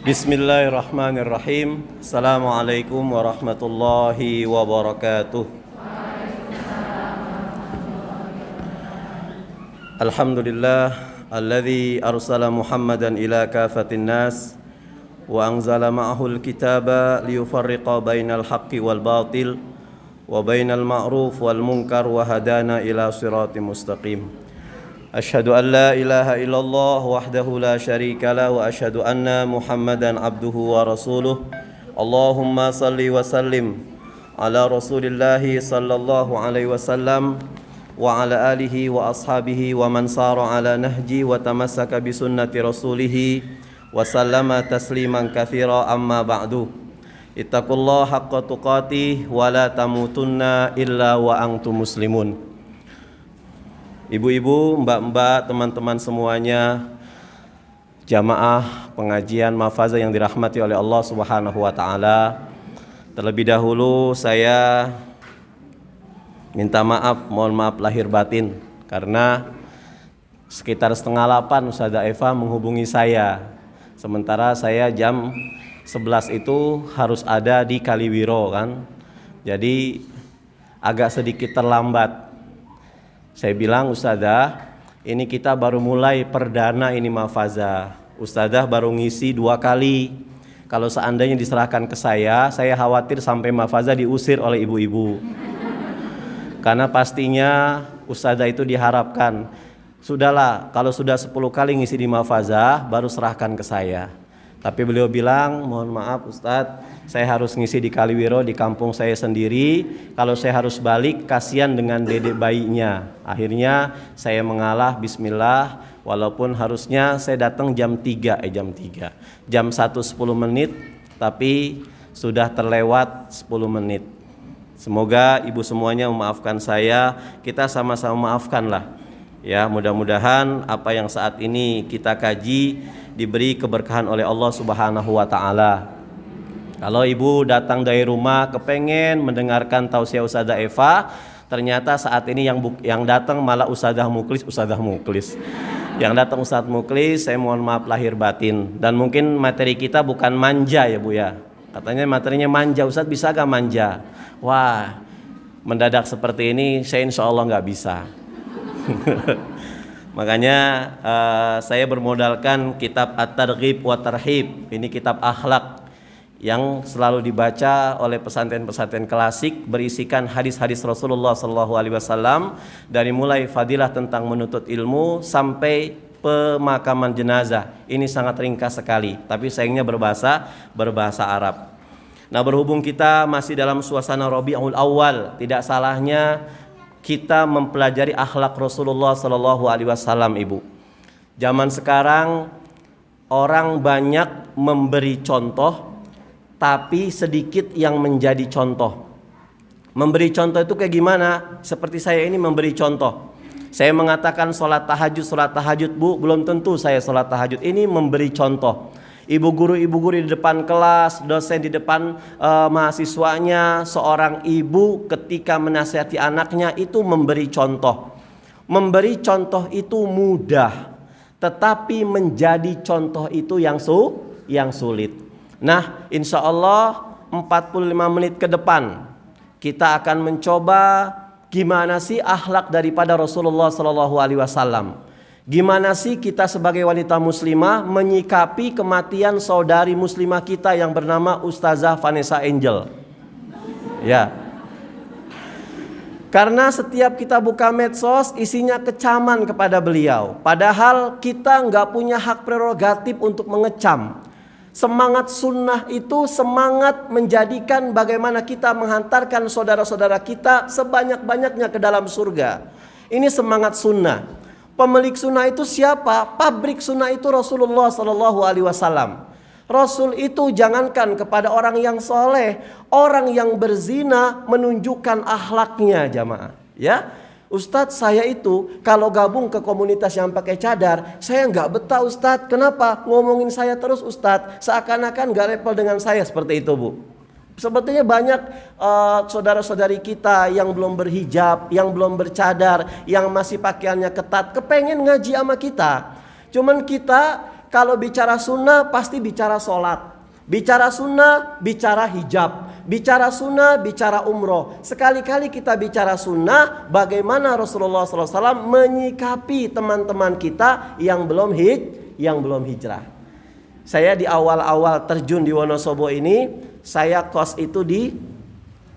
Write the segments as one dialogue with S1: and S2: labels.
S1: Bismillahirrahmanirrahim. Assalamualaikum warahmatullahi wabarakatuh. Alhamdulillah alladzi arsala Muhammadan ila kafatin nas wa anzala ma'ahul kitaba liyufarriqa bainal haqqi wal batil wa bainal ma'ruf wal munkar wa hadana ila siratim mustaqim. Asyhadu an la ilaha illallah wahdahu la syarika lah wa asyhadu anna Muhammadan abduhu wa rasuluh. Allahumma salli wa sallim ala Rasulillahi sallallahu alaihi wasallam wa ala alihi wa ashabihi wa man sara ala nahji wa tamassaka bi sunnati rasulih wa sallama tasliman katsira, amma ba'du. Ittaqullaha haqqa tuqatih wa la tamutunna illa wa antum muslimun. Ibu-ibu, mbak-mbak, teman-teman semuanya, jamaah pengajian Mahfazah yang dirahmati oleh Allah Subhanahu wa taala. Terlebih dahulu saya minta maaf, mohon maaf lahir batin, karena sekitar 7:30 Ustazah Eva menghubungi saya. Sementara saya jam 11 itu harus ada di Kaliwiro kan. Jadi agak sedikit terlambat. Saya bilang, Ustazah, ini kita baru mulai perdana ini Mahfazah. Ustazah baru ngisi 2 kali. Kalau seandainya diserahkan ke saya khawatir sampai Mahfazah diusir oleh ibu-ibu. Karena pastinya Ustazah itu diharapkan, sudahlah kalau sudah 10 kali ngisi di Mahfazah baru serahkan ke saya. Tapi beliau bilang, mohon maaf Ustadz, saya harus ngisi di Kaliwiro, di kampung saya sendiri. Kalau saya harus balik, kasihan dengan dedek bayinya. Akhirnya saya mengalah, bismillah. Walaupun harusnya saya datang jam 3. Jam 1:10 menit, tapi sudah terlewat 10 menit. Semoga ibu semuanya memaafkan saya, kita sama-sama maafkanlah. Ya, mudah-mudahan apa yang saat ini kita kaji diberi keberkahan oleh Allah Subhanahu wa taala. Kalau ibu datang dari rumah kepengen mendengarkan tausiah Ustazah Eva, ternyata saat ini yang datang malah Ustazah Muklis. Yang datang Ustaz Muklis, saya mohon maaf lahir batin. Dan mungkin materi kita bukan manja ya Bu ya. Katanya materinya manja, Ustaz bisa gak manja? Wah, mendadak seperti ini saya insya Allah gak bisa. Makanya saya bermodalkan kitab At-Targhib wa Tarhib. Ini kitab akhlak yang selalu dibaca oleh pesantren-pesantren klasik, berisikan hadis-hadis Rasulullah SAW, dari mulai fadilah tentang menuntut ilmu sampai pemakaman jenazah. Ini sangat ringkas sekali, tapi sayangnya berbahasa Arab. Nah, berhubung kita masih dalam suasana Rabiul Awal, tidak salahnya kita mempelajari akhlak Rasulullah SAW, ibu. Zaman sekarang orang banyak memberi contoh, tapi sedikit yang menjadi contoh. Memberi contoh itu kayak gimana? Seperti saya ini memberi contoh. Saya mengatakan sholat tahajud Bu, belum tentu saya sholat tahajud. Ini memberi contoh. Ibu guru di depan kelas, dosen di depan mahasiswanya, seorang ibu ketika menasihati anaknya itu memberi contoh. Memberi contoh itu mudah, tetapi menjadi contoh itu yang sulit. Nah, insya Allah 45 menit ke depan kita akan mencoba gimana sih akhlak daripada Rasulullah SAW. Gimana sih kita sebagai wanita muslimah menyikapi kematian saudari muslimah kita yang bernama Ustazah Vanessa Angel. Ya. Karena setiap kita buka medsos isinya kecaman kepada beliau. Padahal kita nggak punya hak prerogatif untuk mengecam. Semangat sunnah itu semangat menjadikan bagaimana kita menghantarkan saudara-saudara kita sebanyak-banyaknya ke dalam surga. Ini semangat sunnah. Pemilik sunnah itu siapa? Pabrik sunnah itu Rasulullah SAW. Rasul itu jangankan kepada orang yang soleh, orang yang berzina menunjukkan akhlaknya jamaah. Ya, Ustadz saya itu kalau gabung ke komunitas yang pakai cadar, saya nggak betah Ustadz. Kenapa? Ngomongin saya terus Ustadz, seakan-akan nggak level dengan saya, seperti itu Bu. Sebetulnya banyak saudara-saudari kita yang belum berhijab, yang belum bercadar, yang masih pakaiannya ketat, kepengen ngaji sama kita. Cuman kita Kalau bicara sunnah pasti bicara sholat. Bicara sunnah, bicara hijab. Bicara sunnah, bicara umroh. Sekali-kali kita bicara sunnah, bagaimana Rasulullah SAW menyikapi teman-teman kita yang belum hijrah. Saya di awal-awal terjun di Wonosobo ini, saya kos itu di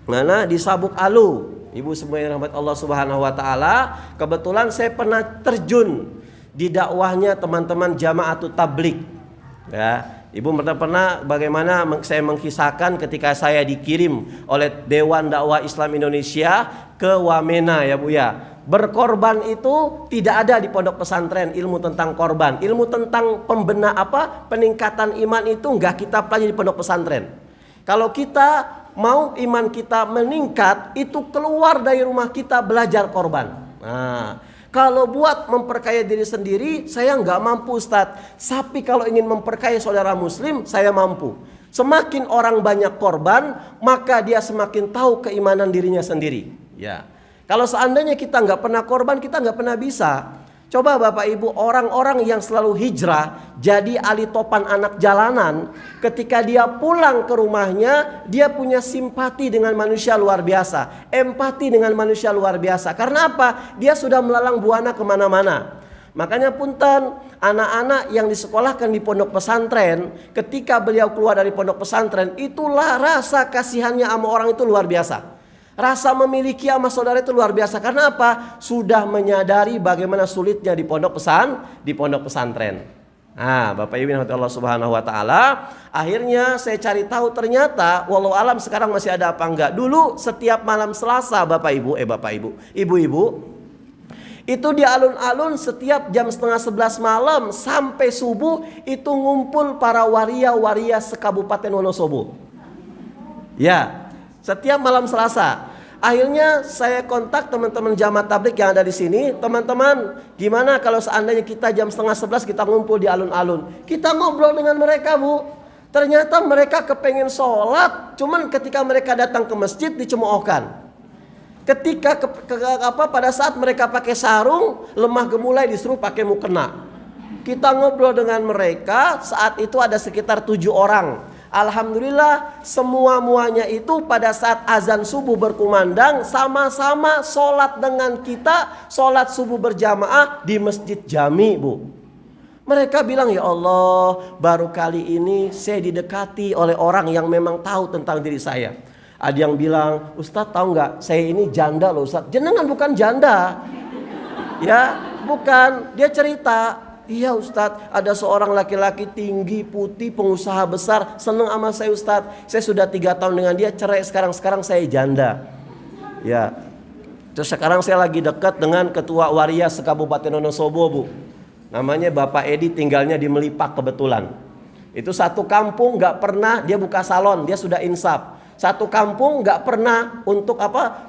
S1: mana? Di Sabuk Alu. Ibu semua yang rahmat Allah Subhanahu wa taala, kebetulan saya pernah terjun di dakwahnya teman-teman Jama'atut Tabligh. Ya, Ibu pernah bagaimana saya mengkisahkan ketika saya dikirim oleh Dewan Dakwah Islam Indonesia ke Wamena ya Bu ya. Berkorban itu tidak ada di pondok pesantren, ilmu tentang korban, ilmu tentang peningkatan iman itu enggak kita pelajari di pondok pesantren. Kalau kita mau iman kita meningkat, itu keluar dari rumah kita belajar korban. Nah, kalau buat memperkaya diri sendiri, saya nggak mampu Ustadz. Tapi kalau ingin memperkaya saudara muslim, saya mampu. Semakin orang banyak korban, maka dia semakin tahu keimanan dirinya sendiri. Ya. Kalau seandainya kita nggak pernah korban, kita nggak pernah bisa. Coba Bapak Ibu, orang-orang yang selalu hijrah jadi ali topan anak jalanan, ketika dia pulang ke rumahnya, dia punya simpati dengan manusia luar biasa, empati dengan manusia luar biasa. Karena apa? Dia sudah melalang buana kemana-mana. Makanya punten, anak-anak yang disekolahkan di pondok pesantren, ketika beliau keluar dari pondok pesantren, itulah rasa kasihannya sama orang itu luar biasa. Rasa memiliki sama saudara itu luar biasa. Karena apa? Sudah menyadari bagaimana sulitnya di pondok pesantren. Nah, Bapak Ibu Allah Subhanahu wa taala, akhirnya saya cari tahu ternyata walau alam sekarang masih ada apa enggak. Dulu setiap malam Selasa Bapak Ibu, ibu-ibu, itu di alun-alun setiap jam 10:30 malam sampai subuh itu ngumpul para waria-waria sekabupaten Wonosobo. Ya, setiap malam Selasa. Akhirnya saya kontak teman-teman Jamaah Tabligh yang ada di sini. Teman-teman, gimana kalau seandainya kita jam 10:30 kita ngumpul di alun-alun? Kita ngobrol dengan mereka, Bu. Ternyata mereka kepengen sholat, cuman ketika mereka datang ke masjid dicemoohkan. Ketika pada saat mereka pakai sarung, lemah gemulai disuruh pakai mukena. Kita ngobrol dengan mereka, saat itu ada sekitar 7 orang. Alhamdulillah semua-muanya itu pada saat azan subuh berkumandang sama-sama sholat dengan kita, sholat subuh berjamaah di Masjid Jami, Bu. Mereka bilang, ya Allah, baru kali ini saya didekati oleh orang yang memang tahu tentang diri saya. Ada yang bilang, Ustadz tahu nggak, saya ini janda loh Ustadz. Jenengan bukan janda. Ya, bukan. Dia cerita, iya Ustadz, ada seorang laki-laki tinggi, putih, pengusaha besar, seneng sama saya Ustadz. Saya sudah 3 tahun dengan dia, cerai sekarang saya janda. Ya. Terus sekarang saya lagi dekat dengan ketua waria sekabupaten Wonosobo, Bu. Namanya Bapak Edi, tinggalnya di Melipak kebetulan. Itu satu kampung nggak pernah dia buka salon, dia sudah insaf. Satu kampung nggak pernah untuk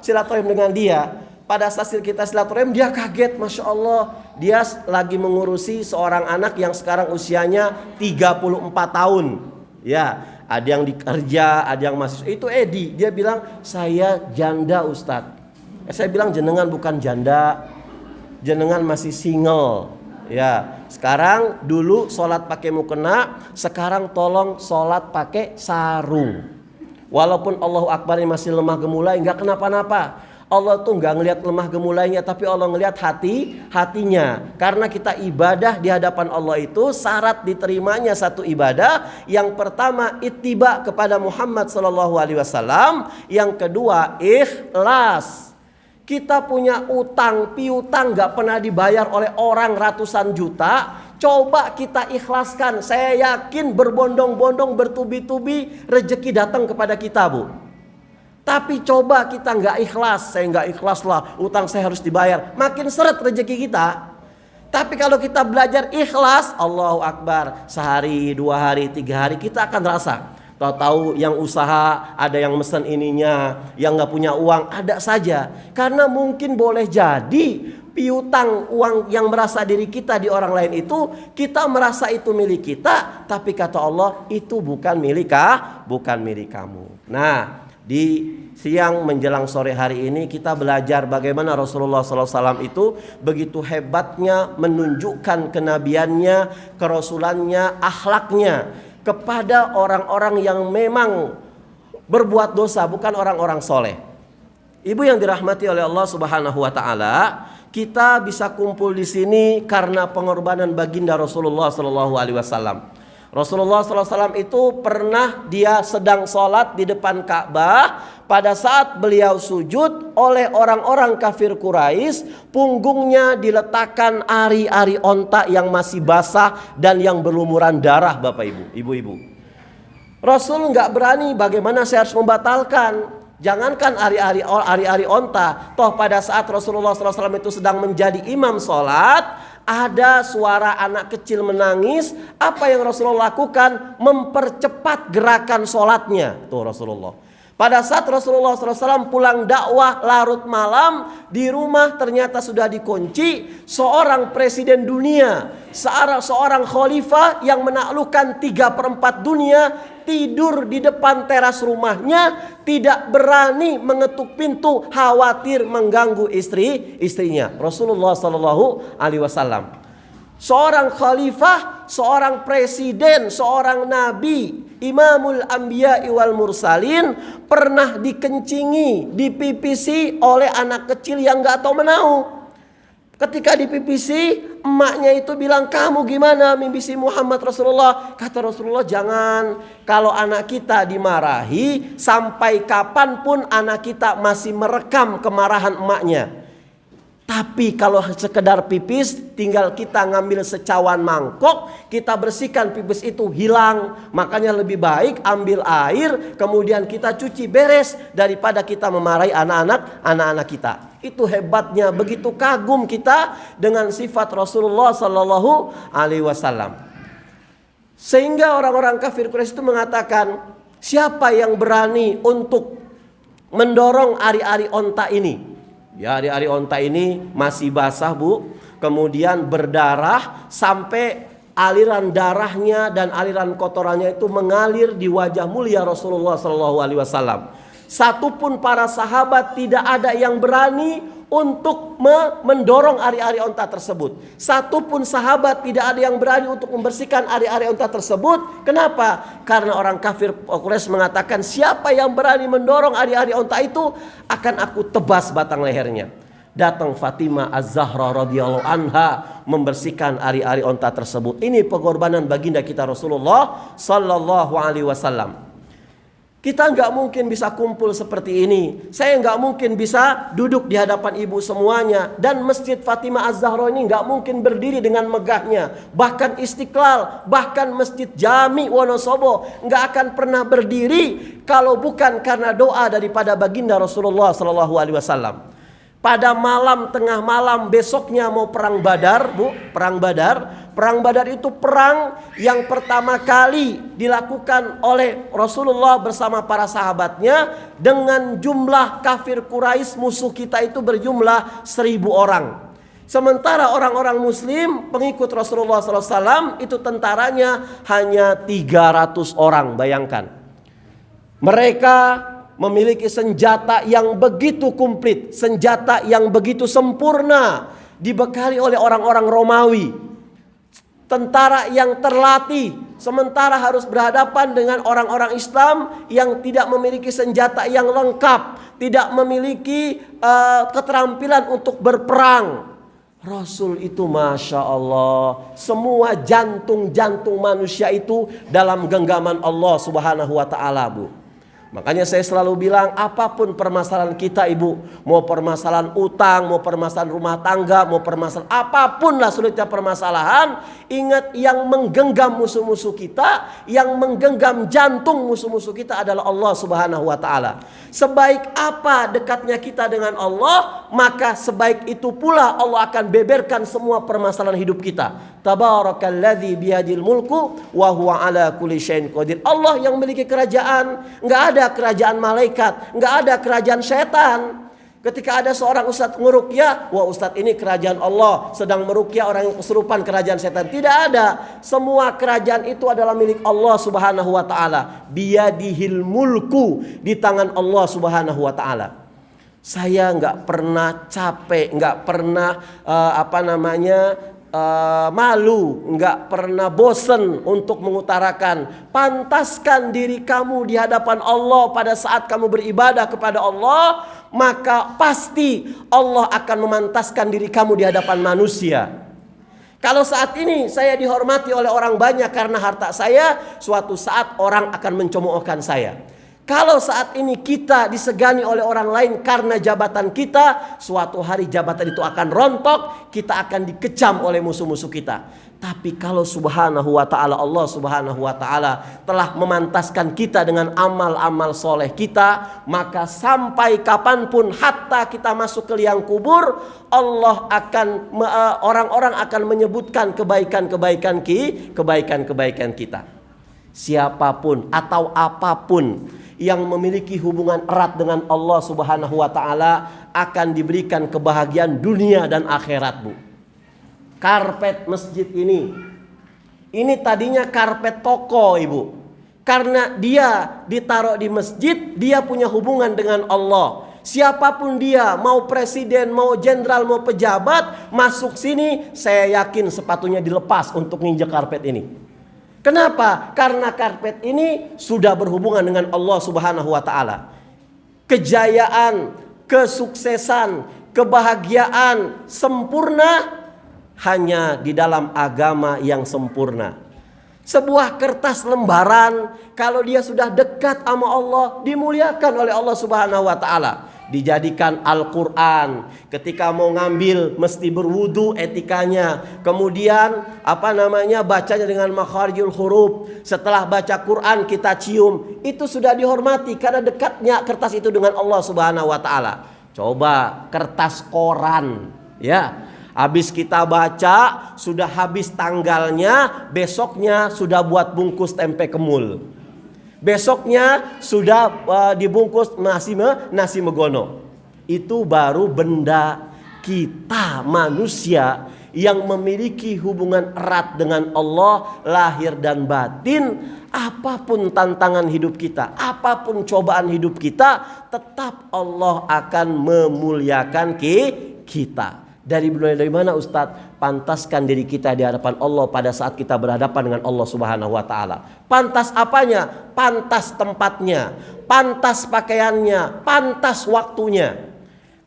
S1: silaturahim dengan dia. Pada saat kita silaturahim dia kaget, Masya Allah. Dia lagi mengurusi seorang anak yang sekarang usianya 34 tahun. Ya, ada yang dikerja, ada yang masih. Itu Edi, dia bilang saya janda Ustadz. Saya bilang jenengan bukan janda, jenengan masih single. Ya, sekarang dulu sholat pakai mukena, sekarang tolong sholat pakai sarung. Walaupun Allahu Akbar ini masih lemah gemulai, nggak kenapa-napa. Allah tuh nggak ngelihat lemah gemulainya, tapi Allah ngelihat hatinya. Karena kita ibadah di hadapan Allah itu syarat diterimanya satu ibadah. Yang pertama ittiba kepada Muhammad SAW. Yang kedua ikhlas. Kita punya utang piutang nggak pernah dibayar oleh orang ratusan juta. Coba kita ikhlaskan. Saya yakin berbondong-bondong bertubi-tubi rezeki datang kepada kita, Bu. Tapi coba kita nggak ikhlas, saya nggak ikhlas lah, utang saya harus dibayar. Makin seret rezeki kita. Tapi kalau kita belajar ikhlas, Allahu Akbar, sehari, 2 hari, 3 hari kita akan rasa. Tahu-tahu yang usaha ada yang mesen ininya, yang nggak punya uang ada saja. Karena mungkin boleh jadi piutang uang yang merasa diri kita di orang lain itu, kita merasa itu milik kita, tapi kata Allah itu bukan milik kamu. Nah, Di siang menjelang sore hari ini kita belajar bagaimana Rasulullah SAW itu begitu hebatnya menunjukkan kenabiannya, kerasulannya, akhlaknya kepada orang-orang yang memang berbuat dosa, bukan orang-orang soleh. Ibu yang dirahmati oleh Allah Subhanahu wa taala, kita bisa kumpul di sini karena pengorbanan baginda Rasulullah SAW. Rasulullah SAW itu pernah dia sedang sholat di depan Ka'bah. Pada saat beliau sujud, oleh orang-orang kafir Quraisy, punggungnya diletakkan ari-ari onta yang masih basah dan yang berlumuran darah, Bapak Ibu, ibu-ibu. Rasul nggak berani, bagaimana saya harus membatalkan? Jangankan ari-ari onta, toh pada saat Rasulullah SAW itu sedang menjadi imam sholat, ada suara anak kecil menangis. Apa yang Rasulullah lakukan? Mempercepat gerakan sholatnya. Tuh Rasulullah. Pada saat Rasulullah SAW pulang dakwah larut malam, di rumah ternyata sudah dikunci. Seorang presiden dunia, seorang khalifah yang menaklukkan 3/4 dunia, tidur di depan teras rumahnya, tidak berani mengetuk pintu, khawatir mengganggu istrinya. Rasulullah SAW, seorang khalifah, seorang presiden, seorang nabi, imamul anbiya wal mursalin, pernah dikencingi, dipipisi oleh anak kecil yang gak tahu menau. Ketika dipipisi, emaknya itu bilang, kamu gimana mimisi Muhammad Rasulullah? Kata Rasulullah, jangan. Kalau anak kita dimarahi, sampai kapanpun anak kita masih merekam kemarahan emaknya. Tapi kalau sekedar pipis, tinggal kita ngambil secawan mangkok, kita bersihkan pipis itu, hilang. Makanya lebih baik ambil air, kemudian kita cuci beres, daripada kita memarahi anak-anak kita. Itu hebatnya, begitu kagum kita dengan sifat Rasulullah SAW. Sehingga orang-orang kafir Quraisy itu mengatakan, siapa yang berani untuk mendorong ari-ari onta ini? Ya, ari-ari onta ini masih basah, Bu. Kemudian berdarah sampai aliran darahnya dan aliran kotorannya itu mengalir di wajah mulia Rasulullah SAW. Satupun para sahabat tidak ada yang berani untuk mendorong ari-ari onta tersebut. Satupun sahabat tidak ada yang berani untuk membersihkan ari-ari onta tersebut. Kenapa? Karena orang kafir Quraisy mengatakan, siapa yang berani mendorong ari-ari onta itu, akan aku tebas batang lehernya. Datang Fatimah Az-Zahra radhiyallahu anha membersihkan ari-ari onta tersebut. Ini pengorbanan baginda kita Rasulullah sallallahu alaihi wasallam. Kita nggak mungkin bisa kumpul seperti ini. Saya nggak mungkin bisa duduk di hadapan ibu semuanya. Dan Masjid Fatimah Az-Zahra ini nggak mungkin berdiri dengan megahnya. Bahkan Istiqlal, bahkan Masjid Jami Wonosobo nggak akan pernah berdiri kalau bukan karena doa daripada baginda Rasulullah SAW. Pada malam, tengah malam besoknya mau perang Badar, Bu, perang Badar. Perang Badar itu perang yang pertama kali dilakukan oleh Rasulullah bersama para sahabatnya dengan jumlah kafir Quraisy, musuh kita itu berjumlah 1.000 orang. Sementara orang-orang muslim pengikut Rasulullah SAW itu tentaranya hanya 300 orang, bayangkan. Mereka memiliki senjata yang begitu komplit, senjata yang begitu sempurna, dibekali oleh orang-orang Romawi. Tentara yang terlatih, sementara harus berhadapan dengan orang-orang Islam yang tidak memiliki senjata yang lengkap, tidak memiliki keterampilan untuk berperang. Rasul itu Masya Allah, semua jantung-jantung manusia itu dalam genggaman Allah Subhanahu wa ta'ala, Bu. Makanya saya selalu bilang, apapun permasalahan kita, Ibu, mau permasalahan utang, mau permasalahan rumah tangga, mau permasalahan apapun lah sulitnya permasalahan, ingat yang menggenggam musuh-musuh kita, yang menggenggam jantung musuh-musuh kita adalah Allah Subhanahu wa ta'ala. Sebaik apa dekatnya kita dengan Allah, maka sebaik itu pula Allah akan beberkan semua permasalahan hidup kita. Tabarakalladzi biyadil mulku wa huwa ala kulli syai'in qadir. Allah yang memiliki kerajaan, enggak ada kerajaan malaikat, enggak ada kerajaan setan. Ketika ada seorang ustadz ngeruqyah, wah ustadz ini kerajaan Allah sedang meruqyah orang yang kesurupan kerajaan setan. Tidak ada. Semua kerajaan itu adalah milik Allah Subhanahu wa taala. Biyadihil mulku, di tangan Allah Subhanahu wa taala. Saya nggak pernah capek, nggak pernah malu, nggak pernah bosen untuk mengutarakan, pantaskan diri kamu di hadapan Allah pada saat kamu beribadah kepada Allah, maka pasti Allah akan memantaskan diri kamu di hadapan manusia. Kalau saat ini saya dihormati oleh orang banyak karena harta saya, suatu saat orang akan mencemoohkan saya. Kalau saat ini kita disegani oleh orang lain karena jabatan kita, suatu hari jabatan itu akan rontok, kita akan dikecam oleh musuh-musuh kita. Tapi kalau subhanahu wa ta'ala, Allah subhanahu wa ta'ala telah memantaskan kita dengan amal-amal soleh kita, maka sampai kapanpun hatta kita masuk ke liang kubur, Allah akan, orang-orang akan menyebutkan kebaikan-kebaikan kita. Siapapun atau apapun yang memiliki hubungan erat dengan Allah Subhanahu wa taala akan diberikan kebahagiaan dunia dan akhirat, Bu. Karpet masjid ini tadinya karpet toko, Ibu. Karena dia ditaruh di masjid, dia punya hubungan dengan Allah. Siapapun dia, mau presiden, mau jenderal, mau pejabat, masuk sini, saya yakin sepatunya dilepas untuk nginjek karpet ini. Kenapa? Karena karpet ini sudah berhubungan dengan Allah Subhanahu wa taala. Kejayaan, kesuksesan, kebahagiaan sempurna hanya di dalam agama yang sempurna. Sebuah kertas lembaran, kalau dia sudah dekat sama Allah, dimuliakan oleh Allah Subhanahu wa taala. Dijadikan Al-Quran. Ketika mau ngambil mesti berwudu etikanya. Kemudian bacanya dengan makharijul huruf. Setelah baca Quran kita cium. Itu sudah dihormati karena dekatnya kertas itu dengan Allah Subhanahu wa taala. Coba kertas koran, ya. Habis kita baca, sudah habis tanggalnya, besoknya sudah buat bungkus tempe kemul. Besoknya sudah dibungkus nasi megono. Itu baru benda kita manusia yang memiliki hubungan erat dengan Allah lahir dan batin. Apapun tantangan hidup kita, apapun cobaan hidup kita, tetap Allah akan memuliakan kita. Dari mana Ustadz? Pantaskan diri kita di hadapan Allah pada saat kita berhadapan dengan Allah Subhanahu wa taala. Pantas apanya? Pantas tempatnya, pantas pakaiannya, pantas waktunya.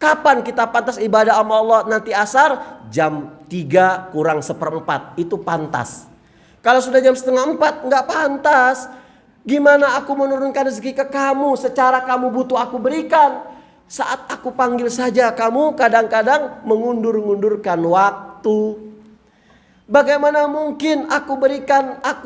S1: Kapan kita pantas ibadah sama Allah? Nanti asar jam 3 kurang 1/4, itu pantas. Kalau sudah jam 3:30 nggak pantas. Gimana aku menurunkan rezeki ke kamu secara kamu butuh aku berikan? Saat aku panggil saja kamu kadang-kadang mengundur-undurkan waktu. Bagaimana mungkin aku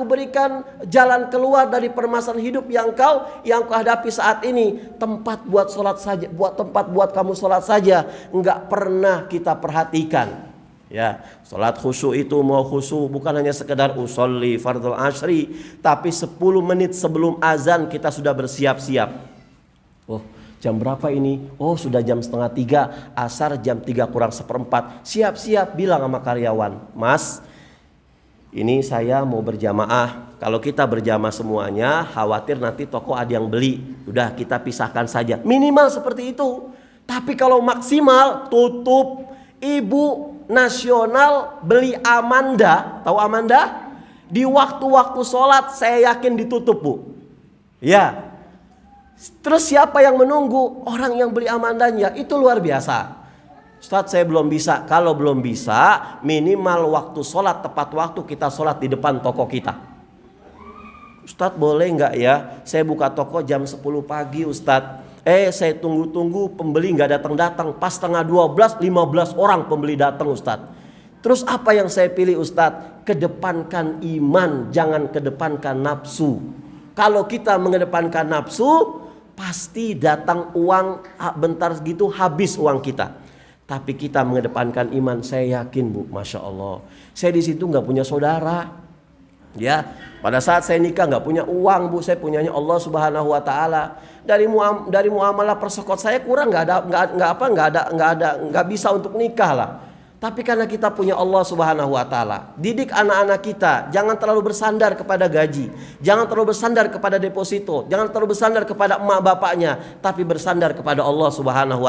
S1: berikan jalan keluar dari permasalahan hidup yang kau hadapi saat ini? Tempat buat sholat saja, tempat buat kamu sholat saja enggak pernah kita perhatikan. Ya, sholat khusyuk itu mau khusyuk bukan hanya sekedar usolli fardhu asyri, tapi 10 menit sebelum azan kita sudah bersiap-siap. Oh, jam berapa ini? Oh, sudah jam 2:30, asar jam 3 kurang 1/4. Siap-siap bilang sama karyawan, Mas, ini saya mau berjamaah. Kalau kita berjamaah semuanya, khawatir nanti toko ada yang beli. Udah kita pisahkan saja. Minimal seperti itu. Tapi kalau maksimal, tutup. Ibu nasional beli Amanda. Tahu Amanda? Di waktu-waktu sholat saya yakin ditutup, Bu. Ya. Terus siapa yang menunggu? Orang yang beli Amandanya. Itu luar biasa. Ustadz, saya belum bisa. Kalau belum bisa, minimal waktu sholat tepat waktu kita sholat di depan toko kita. Ustadz, boleh nggak ya? Saya buka toko jam 10 pagi, Ustadz. Saya tunggu-tunggu pembeli nggak datang-datang. Pas 11:30, 15 orang pembeli datang, Ustadz. Terus apa yang saya pilih, Ustadz? Kedepankan iman, jangan kedepankan nafsu. Kalau kita mengedepankan nafsu, pasti datang uang bentar segitu habis uang kita. Tapi kita mengedepankan iman, saya yakin, Bu, Masya Allah. Saya di situ nggak punya saudara. Ya, pada saat saya nikah nggak punya uang bu, saya punyanya Allah Subhanahu Wa Taala. Dari muamalah persekot saya kurang, nggak bisa untuk nikah lah. Tapi karena kita punya Allah Subhanahu Wa Taala, didik anak-anak kita jangan terlalu bersandar kepada gaji, jangan terlalu bersandar kepada deposito, jangan terlalu bersandar kepada emak bapaknya, tapi bersandar kepada Allah Subhanahu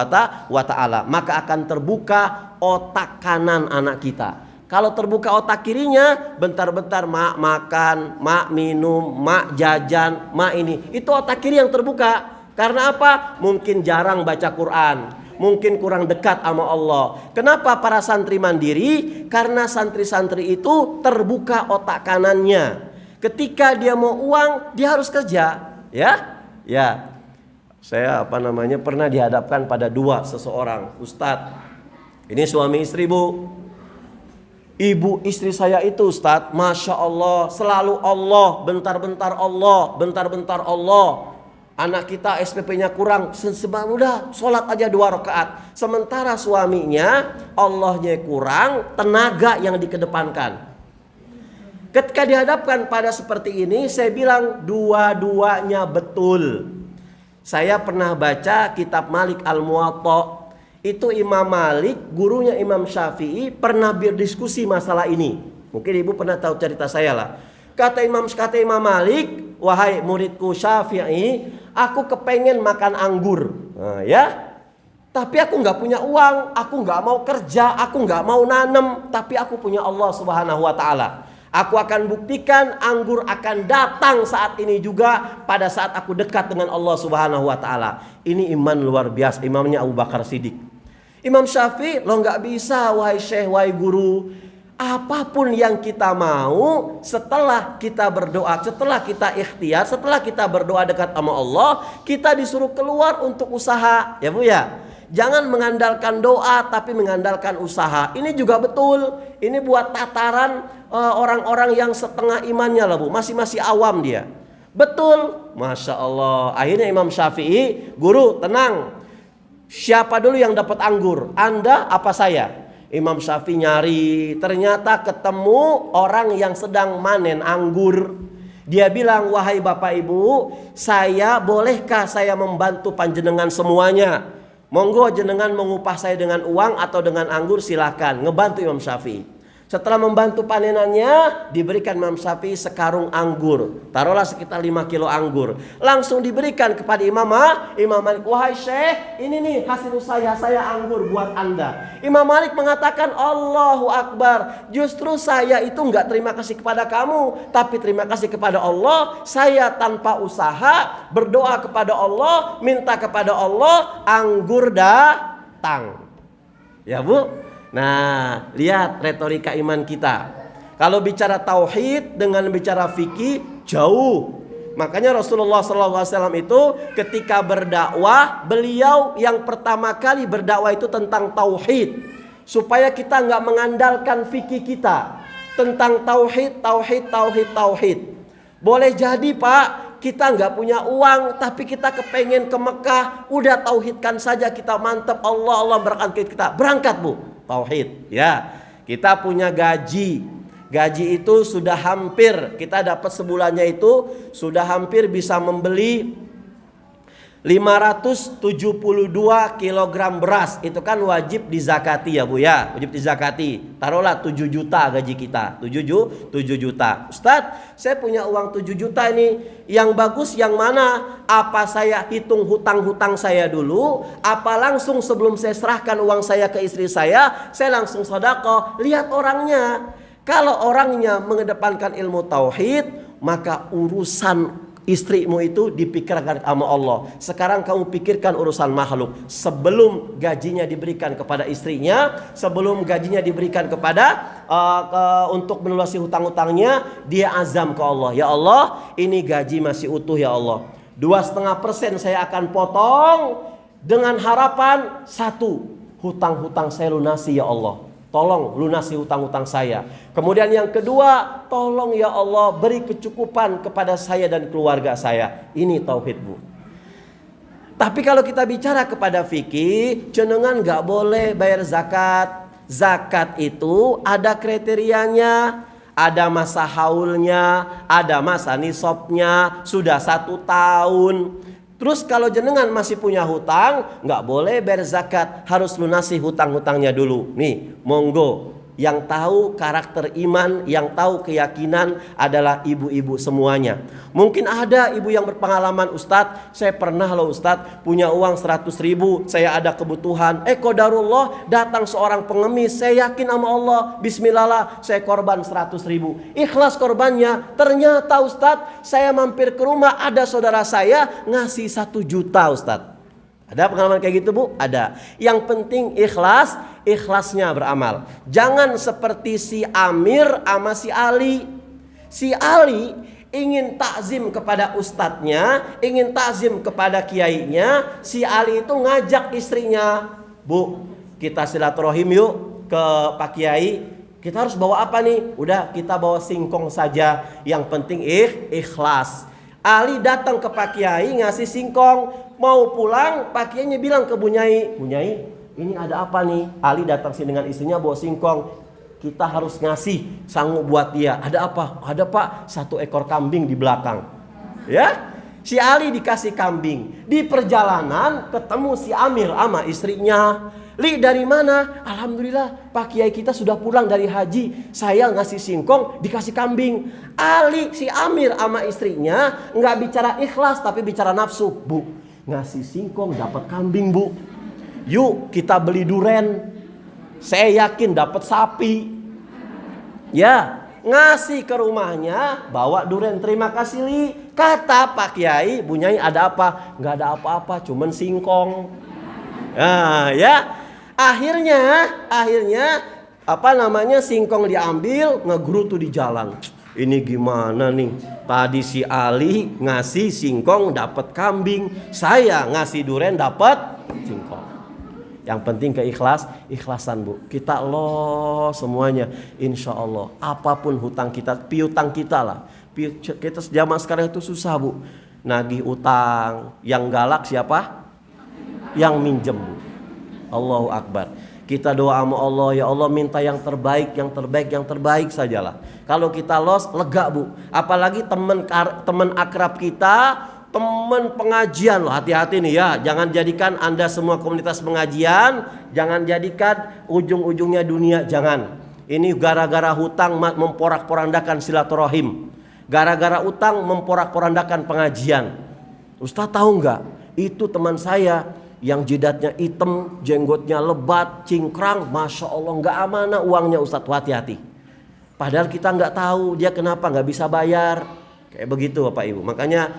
S1: Wa Taala. Maka akan terbuka otak kanan anak kita. Kalau terbuka otak kirinya, bentar-bentar mak makan, mak minum, mak jajan, mak ini. Itu otak kiri yang terbuka. Karena apa? Mungkin jarang baca Quran, mungkin kurang dekat sama Allah. Kenapa para santri mandiri? Karena santri-santri itu terbuka otak kanannya. Ketika dia mau uang, dia harus kerja, ya. Ya. Saya pernah dihadapkan pada dua seseorang, Ustadz. Ini suami istri, Bu. Ibu istri saya itu Ustadz, Masya Allah, selalu Allah, bentar-bentar Allah, bentar-bentar Allah. Anak kita SPP-nya kurang, udah sholat aja 2 rakaat. Sementara suaminya Allahnya kurang, tenaga yang dikedepankan. Ketika dihadapkan pada seperti ini, saya bilang dua-duanya betul. Saya pernah baca kitab Malik Al-Muwatta. Itu Imam Malik, gurunya Imam Syafi'i, pernah berdiskusi masalah ini. Mungkin ibu pernah tahu cerita saya lah. Kata Imam Malik, wahai muridku Syafi'i, aku kepengen makan anggur. Nah, ya, tapi aku nggak punya uang, aku nggak mau kerja, aku nggak mau nanem, tapi aku punya Allah Subhanahu Wa Taala. Aku akan buktikan anggur akan datang saat ini juga pada saat aku dekat dengan Allah Subhanahu Wa Taala. Ini iman luar biasa, imamnya Abu Bakar Siddiq. Imam Syafi'i, lo nggak bisa wahai syekh, wahai guru. Apapun yang kita mau setelah kita berdoa, setelah kita ikhtiar, setelah kita berdoa dekat sama Allah, kita disuruh keluar untuk usaha, ya Bu ya. Jangan mengandalkan doa tapi mengandalkan usaha. Ini juga betul. Ini buat tataran orang-orang yang setengah imannya lah Bu, masih awam dia. Betul, Masya Allah. Akhirnya Imam Syafi'i, guru tenang. Siapa dulu yang dapat anggur? Anda apa saya? Imam Syafi'i nyari, ternyata ketemu orang yang sedang manen anggur. Dia bilang, wahai Bapak Ibu, bolehkah saya membantu panjenengan semuanya? Monggo jenengan mengupah saya dengan uang atau dengan anggur, silakan. Ngebantu Imam Syafi'i. Setelah membantu panenannya, diberikan Imam Syafi'i sekarung anggur. Taruhlah sekitar 5 kilo anggur. Langsung diberikan kepada Imam Malik. Wahai Syekh, ini nih hasil saya anggur buat Anda. Imam Malik mengatakan, Allahu Akbar. Justru saya itu enggak terima kasih kepada kamu, tapi terima kasih kepada Allah. Saya tanpa usaha, berdoa kepada Allah, minta kepada Allah, anggur datang. Ya Bu? Nah, lihat retorika iman kita. Kalau bicara tauhid dengan bicara fikih jauh. Makanya Rasulullah SAW itu ketika berdakwah, beliau yang pertama kali berdakwah itu tentang tauhid, supaya kita nggak mengandalkan fikih kita tentang tauhid. Boleh jadi Pak, kita nggak punya uang, tapi kita kepengen ke Mekah, udah tauhidkan saja kita, mantap, Allah berangkat kita, berangkat Bu. Tauhid, ya. Kita punya gaji itu sudah hampir, kita dapat sebulannya itu sudah hampir bisa membeli 572 kilogram beras. Itu kan wajib dizakati ya Bu ya, wajib dizakati. Taruhlah 7 juta gaji kita, 7 juta. Ustadz, saya punya uang 7 juta ini, yang bagus yang mana? Apa saya hitung hutang-hutang saya dulu? Apa langsung sebelum saya serahkan uang saya ke istri saya langsung sedekah? Lihat orangnya. Kalau orangnya mengedepankan ilmu tauhid, maka urusan istrimu itu dipikirkan sama Allah. Sekarang kamu pikirkan urusan makhluk. Sebelum gajinya diberikan kepada istrinya, sebelum gajinya diberikan kepada untuk melunasi hutang-hutangnya, dia azam ke Allah. Ya Allah, ini gaji masih utuh ya Allah. 2,5% saya akan potong dengan harapan 1, hutang-hutang saya lunasi ya Allah. Tolong lunasi hutang-hutang saya. Kemudian yang kedua, tolong ya Allah beri kecukupan kepada saya dan keluarga saya. Ini tauhid Bu. Tapi kalau kita bicara kepada fikih, jenengan gak boleh bayar zakat. Zakat itu ada kriterianya, Ada masa haulnya, ada masa nisabnya, sudah 1 tahun. Terus kalau jenengan masih punya hutang, nggak boleh berzakat, harus lunasi hutang-hutangnya dulu. Nih, monggo. Yang tahu karakter iman, yang tahu keyakinan adalah ibu-ibu semuanya. Mungkin ada ibu yang berpengalaman, Ustadz, saya pernah loh Ustadz punya uang 100.000, saya ada kebutuhan. Qadarullah datang seorang pengemis, saya yakin sama Allah, bismillah lah, saya korban 100.000. Ikhlas korbannya, ternyata Ustadz, saya mampir ke rumah, ada saudara saya ngasih 1 juta Ustadz. Ada pengalaman kayak gitu Bu? Ada. Yang penting ikhlas, ikhlasnya beramal. Jangan seperti si Amir sama si Ali. Si Ali ingin takzim kepada ustadznya, ingin takzim kepada kiainya. Si Ali itu ngajak istrinya, Bu, kita silaturahim yuk ke Pak Kiai. Kita harus bawa apa nih? Udah, kita bawa singkong saja. Yang penting ikhlas. Ali datang ke Pak Kiai ngasih singkong. Mau pulang, Pak Kiainya bilang ke Bu Nyai, Bu Nyai, ini ada apa nih? Ali datang sini dengan istrinya bawa singkong. Kita harus ngasih sanggup buat dia. Ada apa? Ada Pak, 1 ekor kambing di belakang. Ya, si Ali dikasih kambing. Di perjalanan ketemu si Amir sama istrinya. Li, dari mana? Alhamdulillah Pak Kiai kita sudah pulang dari haji. Saya ngasih singkong, dikasih kambing. Ali, si Amir sama istrinya nggak bicara ikhlas tapi bicara nafsu. Bu, ngasih singkong dapat kambing Bu, yuk kita beli duren, saya yakin dapat sapi. Ya, ngasih ke rumahnya, bawa duren, terima kasih Li. Kata Pak Kiai, Bu Nyai ada apa? Nggak ada apa-apa, cuman singkong. Nah, ya, akhirnya singkong diambil, ngegerutu di jalan. Ini gimana nih? Tadi si Ali ngasih singkong dapat kambing, saya ngasih duren dapat singkong. Yang penting ikhlasan Bu. Kita Allah semuanya, insya Allah. Apapun hutang kita, piutang kita lah. Kita zaman sekarang itu susah Bu. Nagih utang, yang galak siapa? Yang minjem Bu. Allahu Akbar. Kita doa sama Allah, ya Allah minta yang terbaik sajalah. Kalau kita lost, lega Bu. Apalagi teman akrab kita, teman pengajian loh, hati-hati nih ya. Jangan jadikan Anda semua komunitas pengajian, jangan jadikan ujung-ujungnya dunia, jangan. Ini gara-gara hutang memporak-porandakan silaturahim. Gara-gara utang memporak-porandakan pengajian. Ustaz tahu nggak? Itu teman saya yang jidatnya hitam, jenggotnya lebat, cingkrang, masya Allah nggak amanah uangnya Ustadz, hati-hati. Padahal kita nggak tahu dia kenapa nggak bisa bayar, kayak begitu Bapak Ibu. Makanya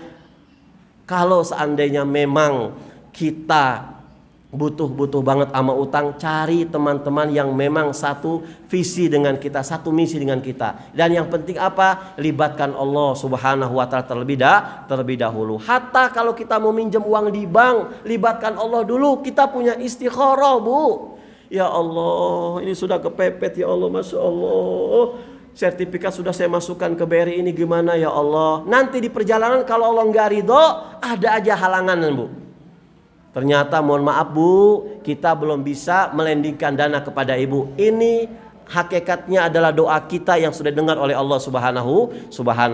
S1: kalau seandainya memang kita butuh banget sama utang, cari teman-teman yang memang satu visi dengan kita, satu misi dengan kita. Dan yang penting apa? Libatkan Allah Subhanahu wa Ta'ala terlebih dahulu. Hatta kalau kita mau minjem uang di bank, libatkan Allah dulu. Kita punya istikharah Bu. Ya Allah, ini sudah kepepet ya Allah, masya Allah. Sertifikat sudah saya masukkan ke BRI, ini gimana ya Allah? Nanti di perjalanan kalau Allah nggak ridho, ada aja halangan Bu. Ternyata mohon maaf Bu, kita belum bisa melendingkan dana kepada Ibu. Ini hakikatnya adalah doa kita yang sudah dengar oleh Allah Subhanahu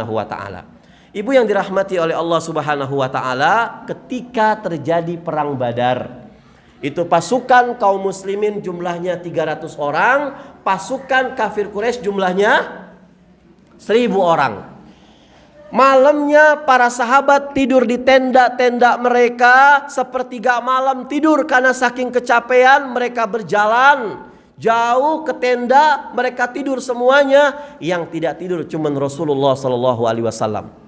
S1: wa Ta'ala. Ibu yang dirahmati oleh Allah Subhanahu wa Ta'ala, ketika terjadi perang Badar, itu pasukan kaum muslimin jumlahnya 300 orang, pasukan kafir Quraisy jumlahnya 1000 orang. Malamnya para sahabat tidur di tenda-tenda mereka, sepertiga malam tidur karena saking kecapean. Mereka berjalan jauh ke tenda, mereka tidur semuanya. Yang tidak tidur cuma Rasulullah SAW.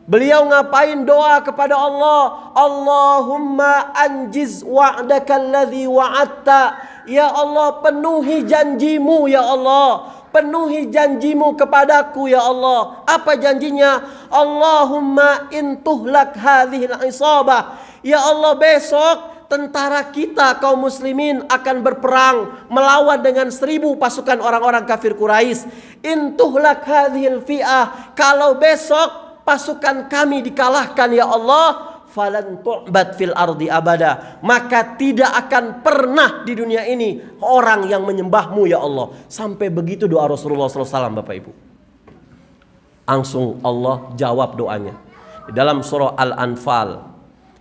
S1: Beliau ngapain? Doa kepada Allah. Allahumma anjiz wa'daka alladhi wa'atta. Ya Allah, penuhi janjimu ya Allah. Penuhi janjimu kepadaku ya Allah. Apa janjinya? Allahumma intuhlak hadhil isabah. Ya Allah, besok tentara kita kaum muslimin akan berperang melawan dengan 1000 pasukan orang-orang kafir Quraisy. Intuhlak hadhil fi'ah. Kalau besok pasukan kami dikalahkan ya Allah, falan tu'bad fil ardi abada, maka tidak akan pernah di dunia ini orang yang menyembahmu ya Allah. Sampai begitu doa Rasulullah SAW Bapak Ibu. Langsung Allah jawab doanya. Di dalam surah Al-Anfal,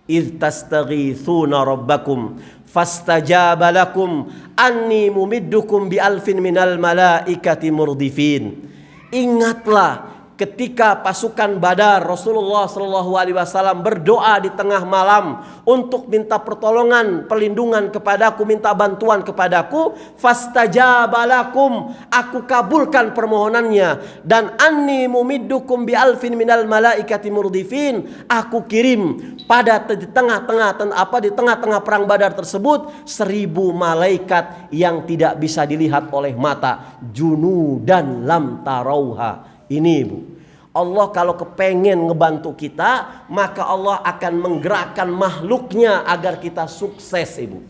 S1: "Idz tastaghitsuna rabbakum fastajaba lakum anni mumiddukum bi alfin minal malaikati murdifin." Ingatlah ketika pasukan Badar, Rasulullah Shallallahu Alaihi Wasallam berdoa di tengah malam untuk minta pertolongan, perlindungan kepadaku, minta bantuan kepadaku. Fastajaba lakum, aku kabulkan permohonannya. Dan anni mumiddukum bi alfin minal malaikati murdifin, aku kirim pada di tengah-tengah perang Badar tersebut 1000 malaikat yang tidak bisa dilihat oleh mata, junudan lam tarauha. Ini ibu, Allah kalau kepengen ngebantu kita, maka Allah akan menggerakkan makhluknya agar kita sukses ibu.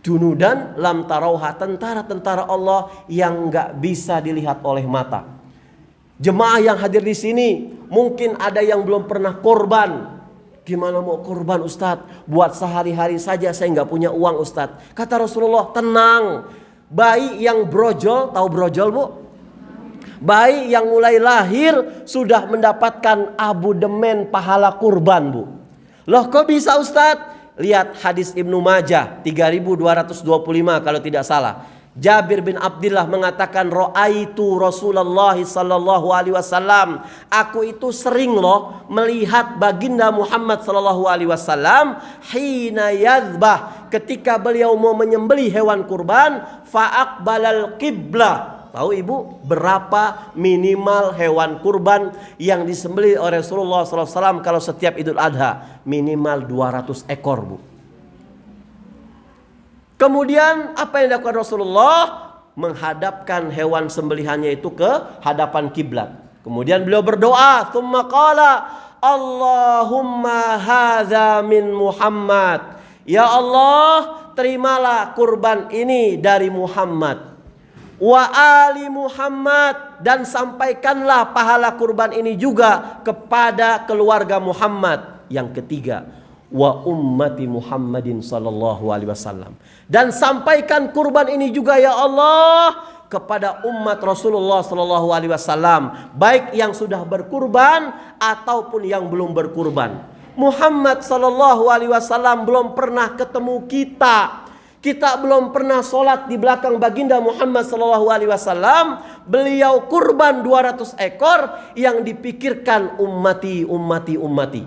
S1: Junudan lam tarauha, tentara-tentara Allah yang nggak bisa dilihat oleh mata. Jemaah yang hadir di sini, mungkin ada yang belum pernah korban. Gimana mau korban Ustadz? Buat sehari-hari saja saya nggak punya uang Ustadz. Kata Rasulullah, tenang. Bayi yang brojol, tahu brojol bu? Bayi yang mulai lahir sudah mendapatkan abodemen pahala kurban bu. Loh kok bisa Ustadz? Lihat hadis Ibnu Majah 3225 kalau tidak salah. Jabir bin Abdullah mengatakan, "Ra'aitu Rasulullah sallallahu alaihi wasallam." Aku itu sering loh melihat baginda Muhammad sallallahu alaihi wasallam hina yadzbah, ketika beliau mau menyembelih hewan kurban, fa'aqbalal qiblah. Tahu ibu berapa minimal hewan kurban yang disembelih oleh Rasulullah SAW kalau setiap Idul Adha? Minimal 200 ekor bu. Kemudian apa yang dilakukan Rasulullah? Menghadapkan hewan sembelihannya itu ke hadapan kiblat. Kemudian beliau berdoa, tsumma qala, Allahumma hadza min Muhammad. Ya Allah, terimalah kurban ini dari Muhammad. Wa ali Muhammad, dan sampaikanlah pahala kurban ini juga kepada keluarga Muhammad. Yang ketiga, wa ummati Muhammadin sallallahu alaihi wasallam, dan sampaikan kurban ini juga ya Allah kepada umat Rasulullah sallallahu alaihi wasallam, baik yang sudah berkurban ataupun yang belum berkurban. Muhammad sallallahu alaihi wasallam belum pernah ketemu kita. Kita belum pernah sholat di belakang baginda Muhammad sallallahu alaihi wasallam. Beliau kurban 200 ekor, yang dipikirkan ummati, ummati, ummati.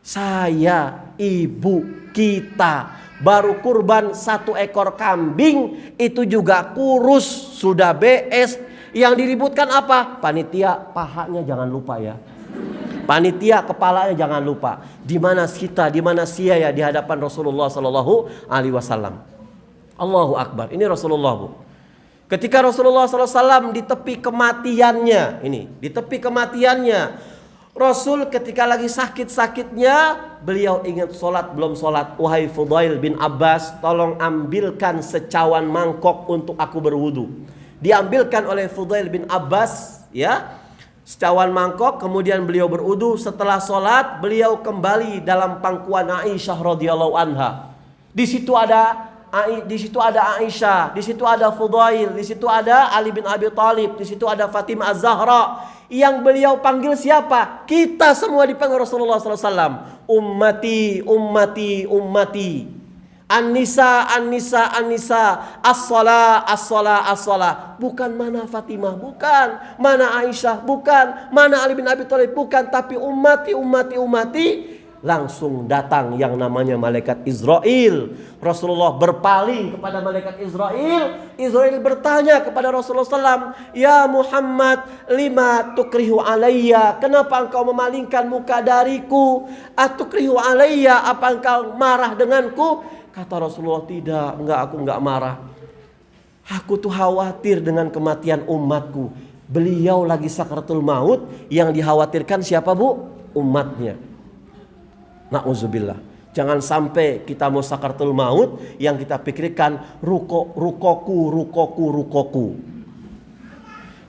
S1: Saya, ibu, kita baru kurban 1 ekor kambing, itu juga kurus, sudah BS. Yang diributkan apa? Panitia, pahanya jangan lupa ya. Panitia kepalanya jangan lupa. Di mana kita, di mana sia ya di hadapan Rasulullah sallallahu alaihi wasallam. Allahu Akbar. Ini Rasulullah bu. Ketika Rasulullah sallallahu alaihi wasallam di tepi kematiannya, di tepi kematiannya, Rasul ketika lagi sakit-sakitnya, beliau ingat sholat belum sholat. Wahai Fudail bin Abbas, tolong ambilkan secawan mangkok untuk aku berwudu. Diambilkan oleh Fudail bin Abbas, ya. Secawan mangkok, kemudian beliau berudu. Setelah sholat, beliau kembali dalam pangkuan Aisyah radhiyallahu anha. Di situ ada Aisyah, di situ ada Fudail, di situ ada Ali bin Abi Thalib, di situ ada Fatimah Az-Zahra. Yang beliau panggil siapa? Kita semua dipanggil Rasulullah SAW. Ummati, ummati, ummati. An-nisa, an-nisa, an-nisa. As-salah, as-salah, as-salah. Bukan mana Fatimah, bukan. Mana Aisyah, bukan. Mana Ali bin Abi Thalib, bukan. Tapi ummati, ummati, ummati. Langsung datang yang namanya malaikat Israel. Rasulullah berpaling kepada malaikat Israel. Israel bertanya kepada Rasulullah SAW, "Ya Muhammad, lima tukrihu alayya? Kenapa engkau memalingkan muka dariku? Atukrihu alayya? Apa engkau marah denganku?" Kata Rasulullah, "Tidak, aku enggak marah. Aku tuh khawatir dengan kematian umatku." Beliau lagi sakaratul maut, yang dikhawatirkan siapa bu? Umatnya. Na'udzubillah. Jangan sampai kita mau sakaratul maut, yang kita pikirkan rukoku.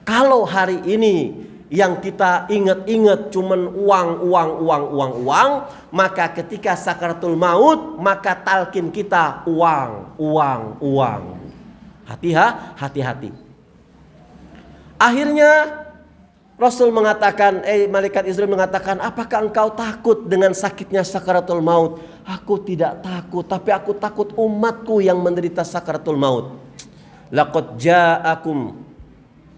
S1: Kalau hari ini yang kita ingat-ingat cuman uang, maka ketika sakaratul maut, maka talkin kita uang. Hati-hati. Akhirnya Rasul mengatakan, malaikat Israil mengatakan, apakah engkau takut dengan sakitnya sakaratul maut? Aku tidak takut, tapi aku takut umatku yang menderita sakaratul maut. Laqad ja'akum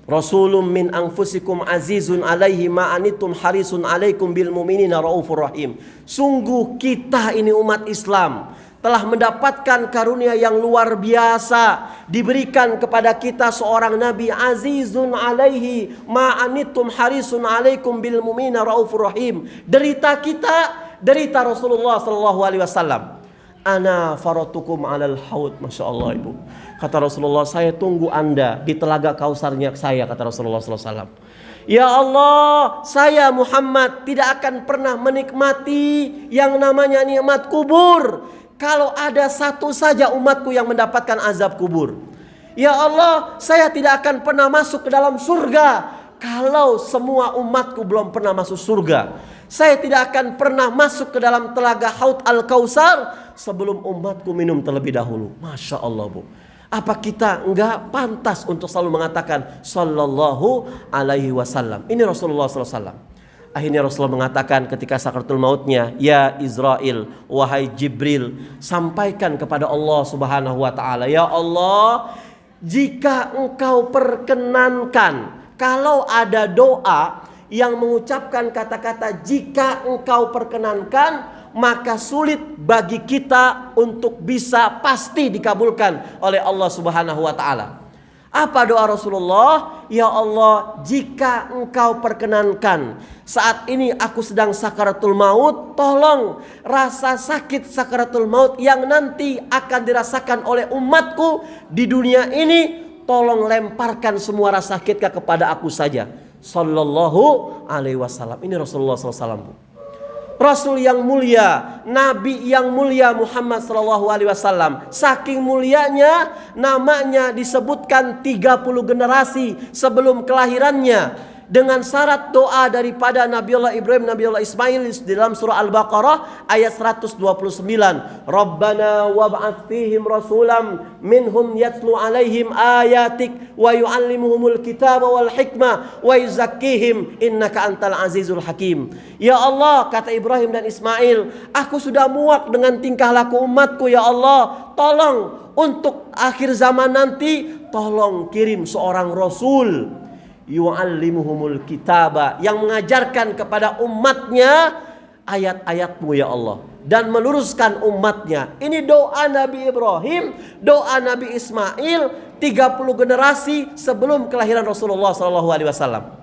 S1: rasulun min anfusikum azizun alaihi ma anittum harisun alaikum bil mu'minina raufur rahim. Sungguh kita ini umat Islam telah mendapatkan karunia yang luar biasa, diberikan kepada kita seorang nabi azizun alaihi ma anittum harisun alaikum bil mu'minina raufur rahim. Derita kita, derita Rasulullah sallallahu alaihi wasallam. Ana faratukum alal haud. Masya Allah ibu. Kata Rasulullah, saya tunggu anda di telaga kausarnya saya, kata Rasulullah sallallahu alaihi wasallam. Ya Allah, saya Muhammad tidak akan pernah menikmati yang namanya nikmat kubur kalau ada satu saja umatku yang mendapatkan azab kubur. Ya Allah, saya tidak akan pernah masuk ke dalam surga kalau semua umatku belum pernah masuk surga. Saya tidak akan pernah masuk ke dalam telaga Haud Al-Kausar sebelum umatku minum terlebih dahulu. Masya Allah bu. Apa kita enggak pantas untuk selalu mengatakan sallallahu alaihi wasallam? Ini Rasulullah sallallahu alaihi wasallam. Akhirnya Rasulullah mengatakan ketika sakaratul mautnya, ya Israel, wahai Jibril, sampaikan kepada Allah subhanahu wa ta'ala, ya Allah, jika engkau perkenankan, kalau ada doa yang mengucapkan kata-kata jika engkau perkenankan, maka sulit bagi kita untuk bisa pasti dikabulkan oleh Allah subhanahu wa ta'ala. Apa doa Rasulullah? Ya Allah, jika engkau perkenankan, saat ini aku sedang sakaratul maut, tolong rasa sakit sakaratul maut yang nanti akan dirasakan oleh umatku di dunia ini, tolong lemparkan semua rasa sakitnya kepada aku saja. Sallallahu alaihi wasallam. Ini Rasulullah sallallahu alaihi wasallam. Rasul yang mulia, Nabi yang mulia Muhammad sallallahu alaihi wasallam. Saking mulianya, namanya disebutkan 30 generasi sebelum kelahirannya. Dengan syarat doa daripada Nabiullah Ibrahim, Nabiullah Ismail di dalam surah Al-Baqarah ayat 129. Rabbana wab'ats fihim rasulam minhum yatlu alaihim ayatik wa yu'allimuhumul kitaba wal hikmah wa yuzakkihim innaka antal azizul hakim. Ya Allah, kata Ibrahim dan Ismail, aku sudah muak dengan tingkah laku umatku ya Allah. Tolong untuk akhir zaman nanti, tolong kirim seorang rasul yu'allimuhumul kitaba, yang mengajarkan kepada umatnya ayat-ayatmu ya Allah, dan meluruskan umatnya. Ini doa Nabi Ibrahim, doa Nabi Ismail, 30 generasi sebelum kelahiran Rasulullah SAW.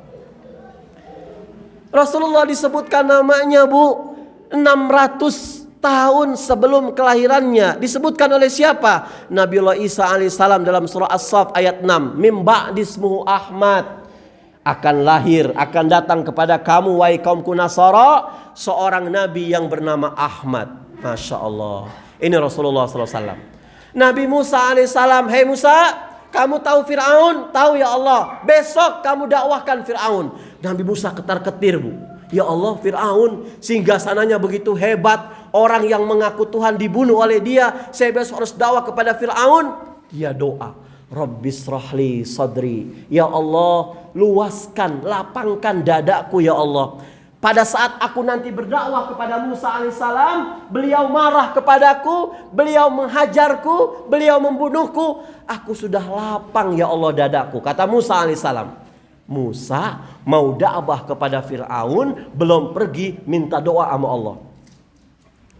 S1: Rasulullah disebutkan namanya bu 600 tahun sebelum kelahirannya. Disebutkan oleh siapa? Nabiullah Isa alaihissalam dalam surah As-Saff ayat 6. Mim ba'dismuhu Ahmad, akan lahir, akan datang kepada kamu wahai kaumku Nasara, seorang nabi yang bernama Ahmad. Masya Allah. Ini Rasulullah SAW. Nabi Musa alaihissalam, hei Musa, kamu tahu Fir'aun? Tahu ya Allah. Besok kamu dakwahkan Fir'aun. Nabi Musa ketar-ketir bu. Ya Allah, Fir'aun singgasananya begitu hebat, orang yang mengaku Tuhan dibunuh oleh dia. Saya besok harus dakwah kepada Fir'aun. Dia doa, Rabbis rahli sadri, ya Allah, luaskan, lapangkan dadaku ya Allah. Pada saat aku nanti berdakwah kepada Musa alaihissalam, beliau marah kepadaku, beliau menghajarku, beliau membunuhku, aku sudah lapang ya Allah dadaku. Kata Musa alaihissalam. Musa mau dakwah kepada Fir'aun, belum pergi minta doa sama Allah.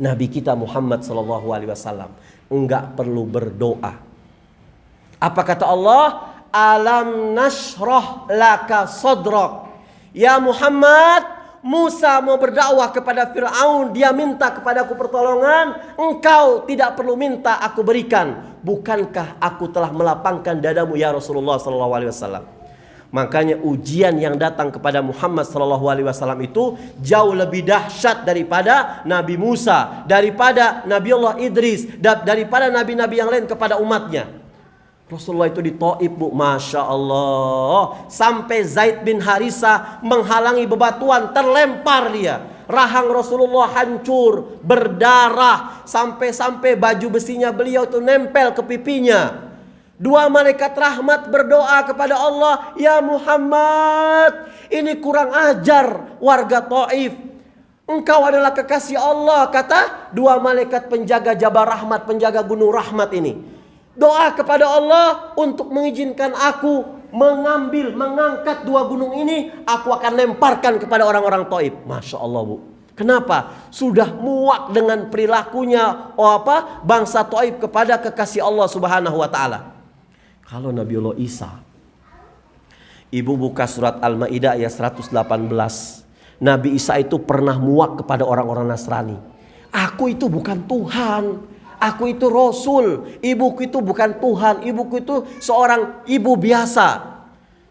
S1: Nabi kita Muhammad SAW enggak perlu berdoa. Apa kata Allah? Alam nashrah laka sadrak. Ya Muhammad, Musa mau berdakwah kepada Fir'aun, dia minta kepadaku pertolongan, engkau tidak perlu minta, aku berikan. Bukankah aku telah melapangkan dadamu ya Rasulullah SAW? Makanya ujian yang datang kepada Muhammad SAW itu jauh lebih dahsyat daripada Nabi Musa, daripada Nabiullah Idris, daripada nabi-nabi yang lain kepada umatnya. Rasulullah itu di Taif bu, Masya Allah, sampai Zaid bin Harisah menghalangi bebatuan, terlempar dia. Rahang Rasulullah hancur, berdarah, sampai-sampai baju besinya beliau itu nempel ke pipinya. Dua malaikat rahmat berdoa kepada Allah, "Ya Muhammad, ini kurang ajar warga Taif. Engkau adalah kekasih Allah," kata dua malaikat penjaga Jabal Rahmat, penjaga gunung rahmat ini. Doa kepada Allah untuk mengizinkan aku mengangkat dua gunung ini, aku akan lemparkan kepada orang-orang Taif. Masya Allah, Bu. Kenapa? Sudah muak dengan perilakunya bangsa Taif kepada kekasih Allah Subhanahu wa taala. Kalau Nabiullah Isa, Ibu buka surat Al-Maidah ayat 118. Nabi Isa itu pernah muak kepada orang-orang Nasrani. "Aku itu bukan Tuhan, aku itu Rasul, ibuku itu bukan Tuhan, ibuku itu seorang ibu biasa."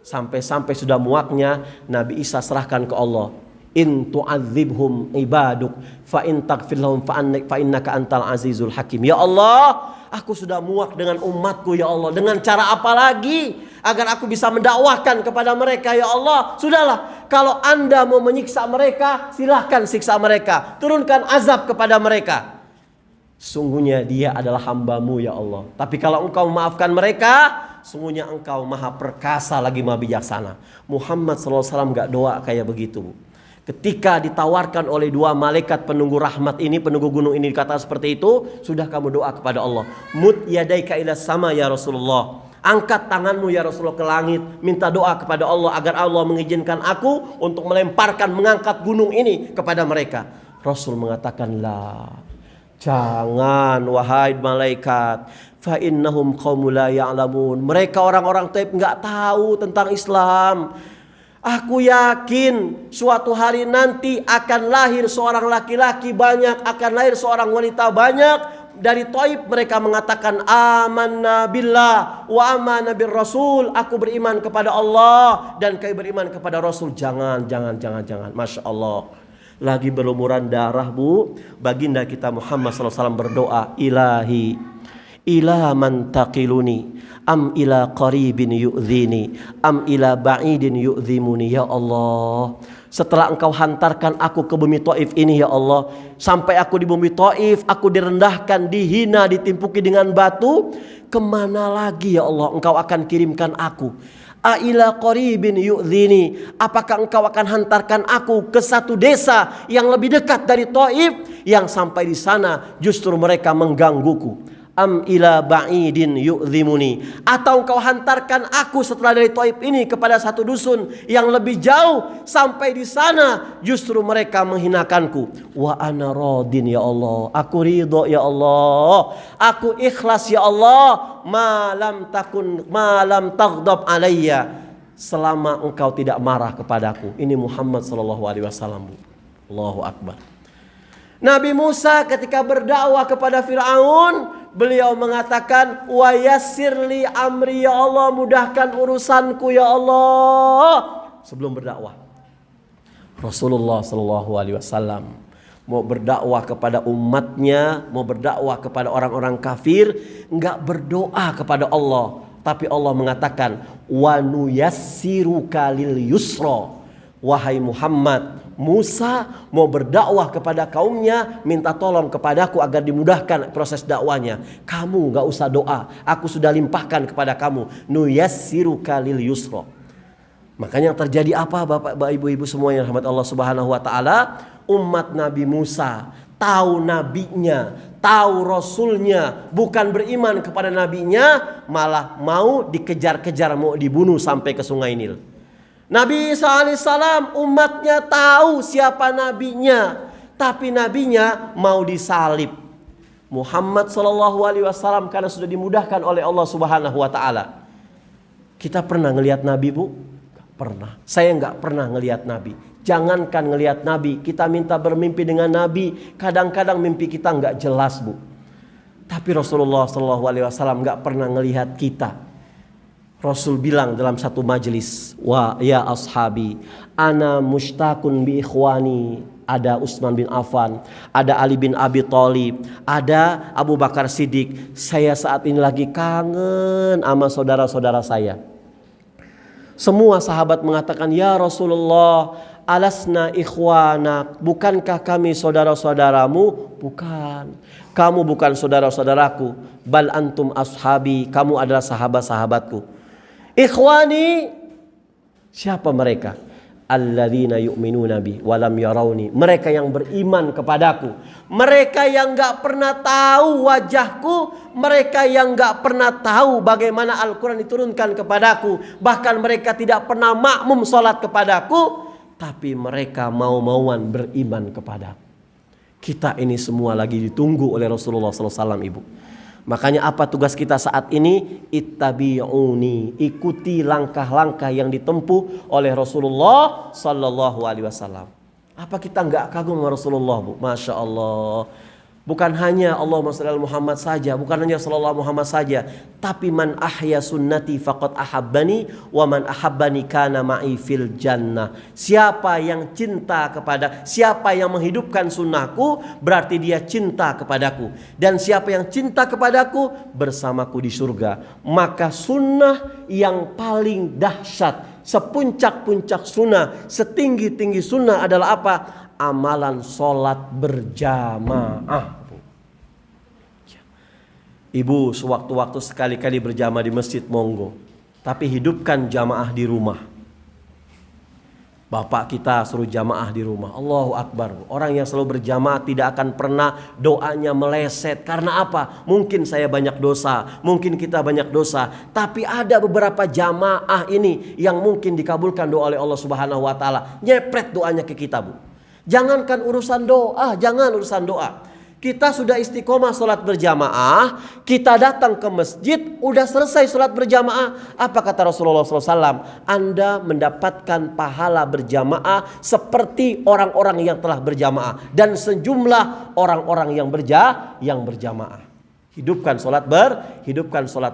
S1: Sampai-sampai sudah muaknya, Nabi Isa serahkan ke Allah. "In tu'adzibhum ibaduk fa in taghfir lahum fa innaka antal azizul hakim." Ya Allah, aku sudah muak dengan umatku ya Allah. Dengan cara apa lagi agar aku bisa mendakwahkan kepada mereka ya Allah? Sudahlah, kalau Anda mau menyiksa mereka, silahkan siksa mereka. Turunkan azab kepada mereka. Sungguhnya dia adalah hamba-Mu ya Allah. Tapi kalau Engkau memaafkan mereka, sungguhnya Engkau maha perkasa lagi maha bijaksana. Muhammad SAW gak doa kayak begitu. Ketika ditawarkan oleh dua malaikat penunggu rahmat ini, penunggu gunung ini, dikata seperti itu, sudah kamu doa kepada Allah. "Mud yadaika ila sama ya Rasulullah." Angkat tanganmu ya Rasulullah ke langit, minta doa kepada Allah agar Allah mengizinkan aku untuk melemparkan, mengangkat gunung ini kepada mereka. Rasul mengatakan, "La, jangan wahai malaikat, fa innahum qaumul la ya'lamun." Mereka orang-orang Taif enggak tahu tentang Islam. Aku yakin suatu hari nanti akan lahir seorang laki-laki banyak, akan lahir seorang wanita banyak. Dari Taif mereka mengatakan, "Amanna billah wa amanna bir rasul." Aku beriman kepada Allah dan kau beriman kepada Rasul. Jangan. Masya Allah. Lagi berlumuran darah, Bu. Baginda kita Muhammad SAW berdoa, "Ilahi, ila man taqiluni, am ila qaribin yu'dhini, am ila ba'idin yu'dhimuni." Ya Allah, setelah Engkau hantarkan aku ke bumi Taif ini ya Allah, sampai aku di bumi Taif, aku direndahkan, dihina, ditimpuki dengan batu, kemana lagi ya Allah Engkau akan kirimkan aku? Aila qaribin yu'dhini, apakah Engkau akan hantarkan aku ke satu desa yang lebih dekat dari Taif, yang sampai di sana justru mereka menggangguku? Am ila ba'idin yu'dhimuni, atau Engkau hantarkan aku setelah dari Taif ini kepada satu dusun yang lebih jauh, sampai di sana justru mereka menghinakanku. Wa ana radin ya Allah, aku ridho ya Allah, aku ikhlas ya Allah, malam taghdab alayya, selama Engkau tidak marah kepadaku. Ini Muhammad SAW. Allahu Akbar. Nabi Musa ketika berdakwah kepada Fir'aun, beliau mengatakan, "Wa yassirli amri ya Allah, mudahkan urusanku ya Allah." Sebelum berdakwah, Rasulullah SAW mau berdakwah kepada umatnya, mau berdakwah kepada orang-orang kafir, enggak berdoa kepada Allah, tapi Allah mengatakan, "Wa nuyassiruka lil yusra." Wahai Muhammad, Musa mau berdakwah kepada kaumnya, minta tolong kepadaku agar dimudahkan proses dakwanya. Kamu gak usah doa, aku sudah limpahkan kepada kamu. Nuyassiruka lil yusra. Makanya yang terjadi apa Bapak Ibu semua yang rahmat Allah Subhanahu wa taala? Umat Nabi Musa tahu nabinya, tahu rasulnya, bukan beriman kepada nabinya, malah mau dikejar-kejar, mau dibunuh sampai ke Sungai Nil. Nabi Isa alaihissalam umatnya tahu siapa nabinya, tapi nabinya mau disalib. Muhammad SAW karena sudah dimudahkan oleh Allah Subhanahu wa taala. Kita pernah ngelihat Nabi, Bu? Gak pernah. Saya nggak pernah ngelihat Nabi. Jangankan ngelihat Nabi, kita minta bermimpi dengan Nabi, kadang-kadang mimpi kita nggak jelas, Bu. Tapi Rasulullah SAW nggak pernah ngelihat kita. Rasul bilang dalam satu majelis, "Wa ya ashabi, ana mushtaqun bi ikhwani." Ada Utsman bin Affan, ada Ali bin Abi Thalib, ada Abu Bakar Siddiq. Saya saat ini lagi kangen sama saudara-saudara saya. Semua sahabat mengatakan, "Ya Rasulullah, alasna ikhwanak, bukankah kami saudara-saudaramu? Bukan. Kamu bukan saudara-saudaraku. Bal antum ashabi, kamu adalah sahabat-sahabatku. Ikhwani, siapa mereka? Alladzina yu'minuna bi walam yarawni, mereka yang beriman kepadaku, mereka yang gak pernah tahu wajahku, mereka yang gak pernah tahu bagaimana Al-Quran diturunkan kepadaku, bahkan mereka tidak pernah makmum sholat kepadaku, tapi mereka mau-mauan beriman kepadaku. Kita ini semua lagi ditunggu oleh Rasulullah SAW, ibu. Makanya apa tugas kita saat ini? Ittabi'uni, ikuti langkah-langkah yang ditempuh oleh Rasulullah Sallallahu Alaihi Wasallam. Apa kita nggak kagum sama Rasulullah, bu? Masya Allah. Bukan hanya Allahumma shalli ala Muhammad saja, bukan hanya sallallahu Muhammad saja, tapi man ahya sunnati faqad ahabbani wa man ahabbani kana ma'i fil jannah. Siapa yang cinta kepada, siapa yang menghidupkan sunnahku, berarti dia cinta kepadaku, dan siapa yang cinta kepadaku bersamaku di surga. Maka sunnah yang paling dahsyat, sepuncak-puncak sunnah, setinggi-tinggi sunnah adalah apa? Amalan sholat berjamaah. Ibu sewaktu-waktu sekali-kali berjamaah di masjid monggo, tapi hidupkan jamaah di rumah. Bapak kita suruh jamaah di rumah. Allahu Akbar. Orang yang selalu berjamaah tidak akan pernah doanya meleset. Karena apa? Mungkin saya banyak dosa, mungkin kita banyak dosa, tapi ada beberapa jamaah ini yang mungkin dikabulkan doa oleh Allah Subhanahu wa taala. Nyepret doanya ke kita, bu. Jangankan urusan doa, jangan urusan doa. Kita sudah istiqomah sholat berjamaah, kita datang ke masjid, udah selesai sholat berjamaah. Apa kata Rasulullah SAW? Anda mendapatkan pahala berjamaah seperti orang-orang yang telah berjamaah dan sejumlah orang-orang yang berjamaah. Hidupkan sholat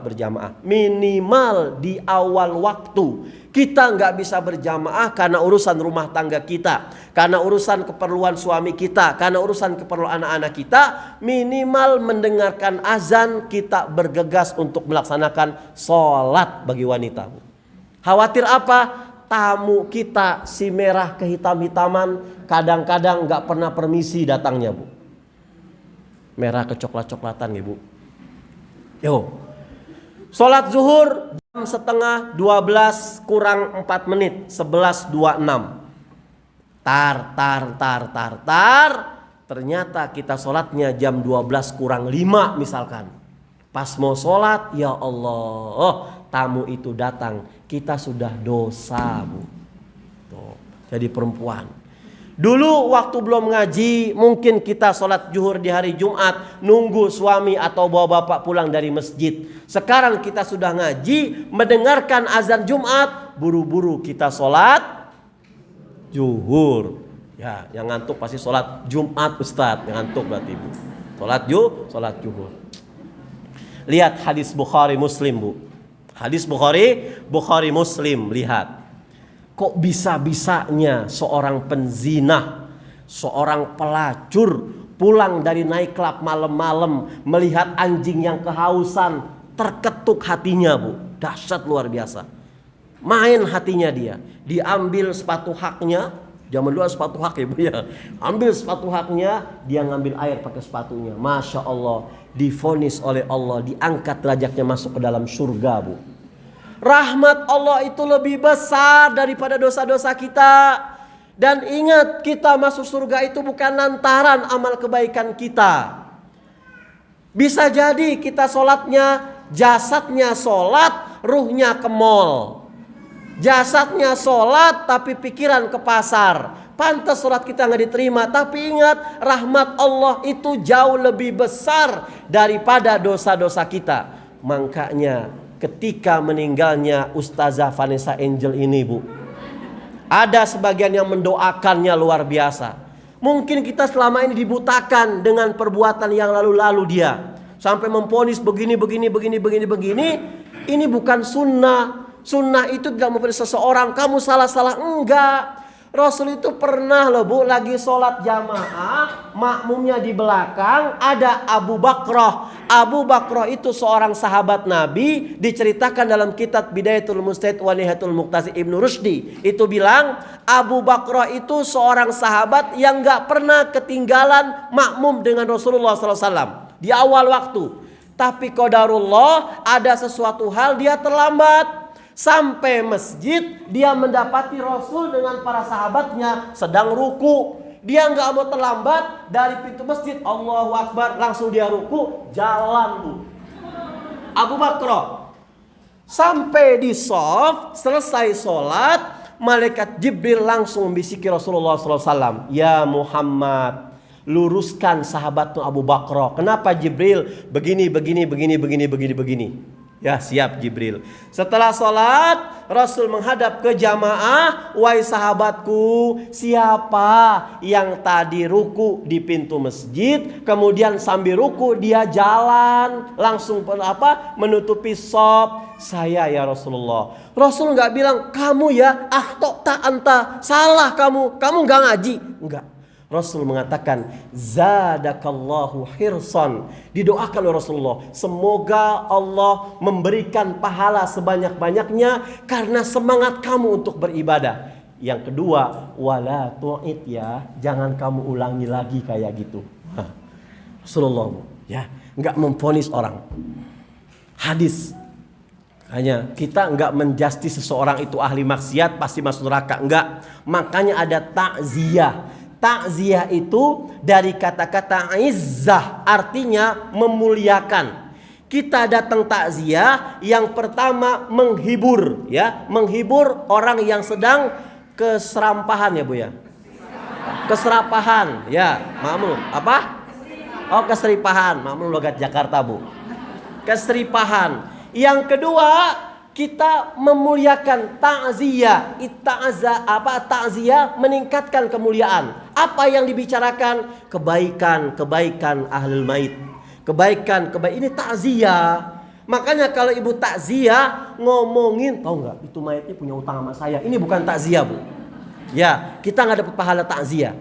S1: berjamaah. Minimal di awal waktu. Kita nggak bisa berjamaah karena urusan rumah tangga kita, karena urusan keperluan suami kita, karena urusan keperluan anak-anak kita. Minimal mendengarkan azan kita bergegas untuk melaksanakan sholat bagi wanita. Khawatir apa? Tamu kita si merah kehitam-hitaman kadang-kadang nggak pernah permisi datangnya, bu. Merah kecoklat-coklatan ya, bu. Yo, sholat zuhur jam setengah 12 kurang 4 menit 11.26. Tar. Ternyata kita sholatnya jam 12 kurang 5 misalkan. Pas mau sholat, ya Allah, tamu itu datang, kita sudah dosa, bu. Tuh, jadi perempuan. Dulu waktu belum ngaji, mungkin kita sholat zuhur di hari Jumat, nunggu suami atau bawa bapak pulang dari masjid. Sekarang kita sudah ngaji, mendengarkan azan Jumat, buru-buru kita sholat zuhur. Ya, yang ngantuk pasti sholat Jumat, Ustadz. Yang ngantuk berarti, bu. Sholat zuhur. Lihat hadis Bukhari Muslim, bu. Hadis Bukhari Muslim, lihat. Kok bisa-bisanya seorang penzina, seorang pelacur pulang dari naik klub malam-malam melihat anjing yang kehausan, terketuk hatinya, bu. Dahsyat luar biasa. Main hatinya dia. Diambil sepatu haknya. Zaman dulu sepatu hak ya, bu ya. Ambil sepatu haknya, dia ngambil air pakai sepatunya. Masya Allah, divonis oleh Allah, diangkat derajatnya masuk ke dalam surga, bu. Rahmat Allah itu lebih besar daripada dosa-dosa kita. Dan ingat, kita masuk surga itu bukan lantaran amal kebaikan kita. Bisa jadi kita sholatnya, jasadnya sholat, ruhnya ke mall. Jasadnya sholat tapi pikiran ke pasar. Pantas sholat kita nggak diterima. Tapi ingat, rahmat Allah itu jauh lebih besar daripada dosa-dosa kita. Makanya ketika meninggalnya Ustazah Vanessa Angel ini, bu, ada sebagian yang mendoakannya luar biasa. Mungkin kita selama ini dibutakan dengan perbuatan yang lalu-lalu dia, sampai memponis begini. Ini bukan sunnah. Sunnah itu tidak memponis seseorang kamu salah-salah, enggak. Rasul itu pernah loh Bu, lagi sholat jamaah, makmumnya di belakang, ada Abu Bakrah. Abu Bakrah itu seorang sahabat Nabi, diceritakan dalam kitab Bidayatul Mujtahid wa Nihayatul Muqtasid Ibnu Rushdi. Itu bilang Abu Bakrah itu seorang sahabat yang gak pernah ketinggalan makmum dengan Rasulullah SAW di awal waktu. Tapi qadarullah, ada sesuatu hal dia terlambat. Sampai masjid dia mendapati Rasul dengan para sahabatnya sedang ruku. Dia nggak mau terlambat, dari pintu masjid Allahu Akbar langsung dia ruku, jalan Bu Abu Bakrah. Sampai di shaf, selesai sholat, malaikat Jibril langsung membisiki Rasulullah SAW, ya Muhammad, luruskan sahabatmu Abu Bakrah. Kenapa Jibril? Begini. Ya siap Jibril. Setelah sholat, Rasul menghadap ke jamaah. Wahai sahabatku, siapa yang tadi ruku di pintu masjid, kemudian sambil ruku dia jalan langsung menutupi shaf? Saya ya Rasulullah. Rasul nggak bilang kamu ya, tak anta, salah kamu nggak ngaji, enggak. Rasul mengatakan zadakallahu hirsan. Didoakan oleh Rasulullah, semoga Allah memberikan pahala sebanyak-banyaknya karena semangat kamu untuk beribadah. Yang kedua, wala tu'id ya, jangan kamu ulangi lagi kayak gitu. Rasulullah ya, enggak memvonis orang. Hadis. Hanya kita enggak menjustis seseorang itu ahli maksiat pasti masuk neraka, enggak. Makanya ada takziah. Takziah itu dari kata-kata izzah, artinya memuliakan. Kita datang takziah, yang pertama menghibur, ya, menghibur orang yang sedang keserampahan ya Bu ya. Keserapahan, ya, maklum. Apa? Oh, keseripahan, maklum logat Jakarta Bu. Keseripahan. Yang kedua, kita memuliakan takziah. Takziah meningkatkan kemuliaan. Apa yang dibicarakan? Kebaikan ahlul mait. Kebaikan. Ini takziah. Makanya kalau ibu takziah ngomongin, tahu nggak? Itu mayatnya punya utang sama saya. Ini bukan takziah Bu. Ya, kita nggak dapat pahala takziah.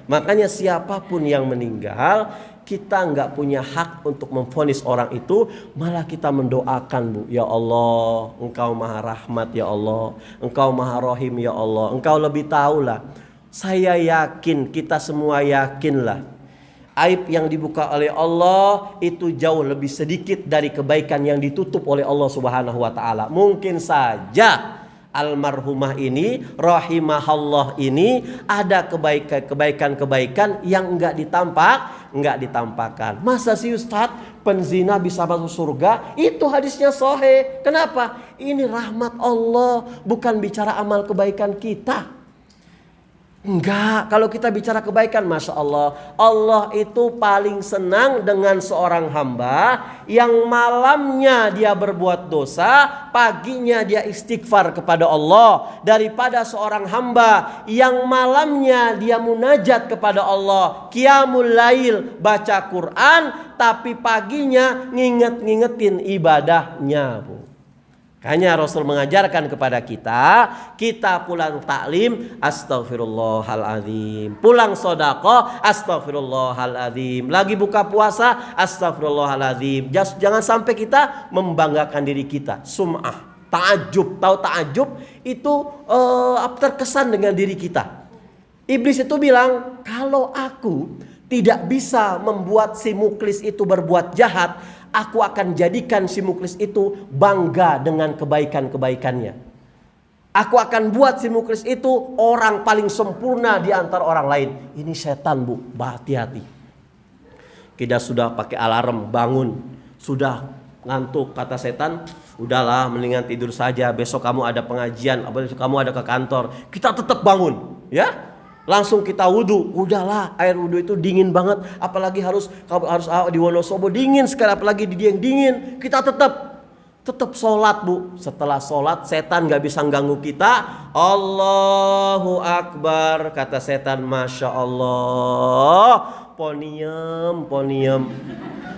S1: Makanya siapapun yang meninggal, kita nggak punya hak untuk memvonis orang itu, malah kita mendoakan Bu, ya Allah, Engkau Maha Rahmat ya Allah, Engkau Maha Rahim ya Allah, Engkau lebih tahu lah. Saya yakin, kita semua yakinlah, aib yang dibuka oleh Allah itu jauh lebih sedikit dari kebaikan yang ditutup oleh Allah Subhanahu wa taala. Mungkin saja almarhumah ini, rahimahallah ini, ada kebaikan yang enggak ditampakkan. Masa sih Ustadz penzina bisa masuk surga? Itu hadisnya sahih. Kenapa? Ini rahmat Allah, bukan bicara amal kebaikan kita. Enggak, kalau kita bicara kebaikan, Masya Allah, Allah itu paling senang dengan seorang hamba yang malamnya dia berbuat dosa, paginya dia istighfar kepada Allah, daripada seorang hamba yang malamnya dia munajat kepada Allah, qiyamul lail, baca Quran, tapi paginya ngingetin ibadahnya Bu. Makanya Rasul mengajarkan kepada kita pulang taklim, astaghfirullahaladzim. Pulang sedekah, astaghfirullahaladzim. Lagi buka puasa, astaghfirullahaladzim. Jangan sampai kita membanggakan diri kita. Sum'ah, ta'ajub. Tahu ta'ajub? Itu terkesan dengan diri kita. Iblis itu bilang, kalau aku tidak bisa membuat si muklis itu berbuat jahat, aku akan jadikan si muklis itu bangga dengan kebaikan-kebaikannya. Aku akan buat si muklis itu orang paling sempurna di antara orang lain. Ini setan Bu, hati-hati. Kita sudah pakai alarm bangun, sudah ngantuk, kata setan, udahlah mendingan tidur saja, besok kamu ada pengajian, besok kamu ada ke kantor. Kita tetap bangun, ya. Langsung kita wudhu, udahlah air wudhu itu dingin banget, apalagi harus di Wonosobo dingin sekali, apalagi di Dieng dingin. Kita tetap sholat Bu. Setelah sholat setan gak bisa ganggu kita. Allahu Akbar, kata setan, Masya Allah, Poniem.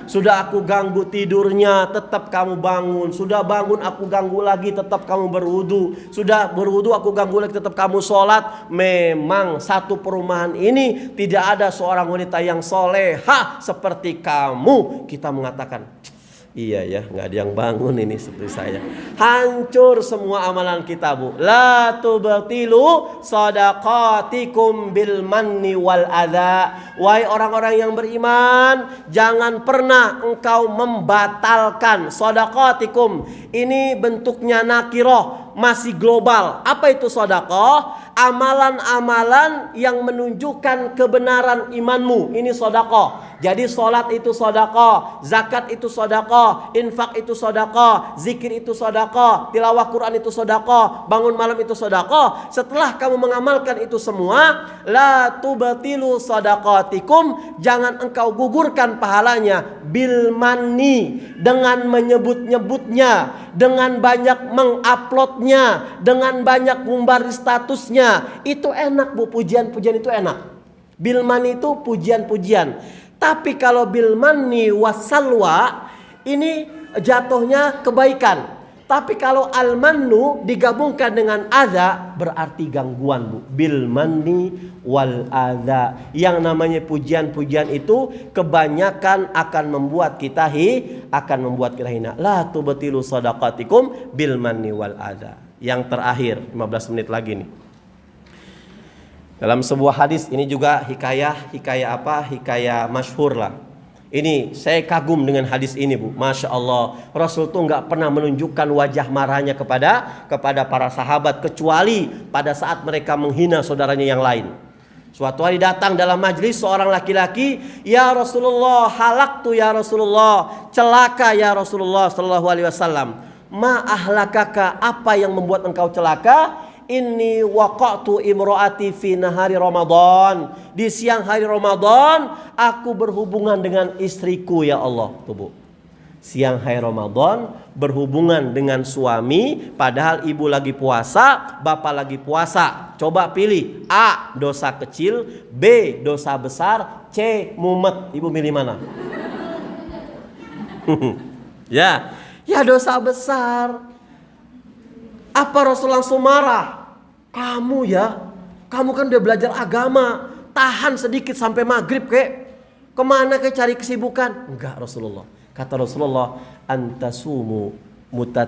S1: Sudah aku ganggu tidurnya, tetap kamu bangun. Sudah bangun aku ganggu lagi, tetap kamu berwudu. Sudah berwudu aku ganggu lagi, tetap kamu sholat. Memang satu perumahan ini tidak ada seorang wanita yang soleha seperti kamu. Kita mengatakan, iya ya, nggak ada yang bangun ini seperti saya. Hancur semua amalan kita, Bu. La tubtilu shadaqatikum bil manni wal adza. Wahai orang-orang yang beriman, jangan pernah engkau membatalkan shadaqatikum. Ini bentuknya nakiroh, masih global. Apa itu sedekah? Amalan-amalan yang menunjukkan kebenaran imanmu. Ini sedekah. Jadi sholat itu sedekah, zakat itu sedekah, infak itu sedekah, zikir itu sedekah, tilawah Quran itu sedekah, bangun malam itu sedekah. Setelah kamu mengamalkan itu semua, la tubtilu shadaqatikum, jangan engkau gugurkan pahalanya bil manni, dengan menyebut-nyebutnya, dengan banyak menguploadnya, dengan banyak ngumbar statusnya. Itu enak, Bu, pujian-pujian itu enak. Bil manni itu pujian-pujian. Tapi kalau bil manni wasalwa, ini jatuhnya kebaikan. Tapi kalau al mannu digabungkan dengan adza, berarti gangguan, Bu. Bil manni wal adza. Yang namanya pujian-pujian itu kebanyakan akan membuat kita hina. La tubtilu shadaqatikum bil manni wal adza. Yang terakhir, 15 menit lagi nih. Dalam sebuah hadis, ini juga hikayah masyhur lah. Ini saya kagum dengan hadis ini, Bu. Masya Allah, Rasul tuh nggak pernah menunjukkan wajah marahnya kepada para sahabat, kecuali pada saat mereka menghina saudaranya yang lain. Suatu hari datang dalam majlis seorang laki-laki, ya Rasulullah, halaktu ya Rasulullah, celaka ya Rasulullah sallallahu alaihi wasallam. Ma ahlakaka, apa yang membuat engkau celaka? Inni waqa'tu imro'ati fi nahari Ramadan. Di siang hari Ramadan aku berhubungan dengan istriku, ya Allah. Tuh, Bu. Siang hari Ramadan berhubungan dengan suami, padahal ibu lagi puasa, bapak lagi puasa. Coba pilih, A, dosa kecil, B, dosa besar, C, mumet. Ibu milih mana? Ya dosa besar. Apa Rasul langsung marah? Kamu kan udah belajar agama, tahan sedikit sampai maghrib kek. Kemana kek cari kesibukan? Enggak, Rasulullah. Kata Rasulullah, antasumu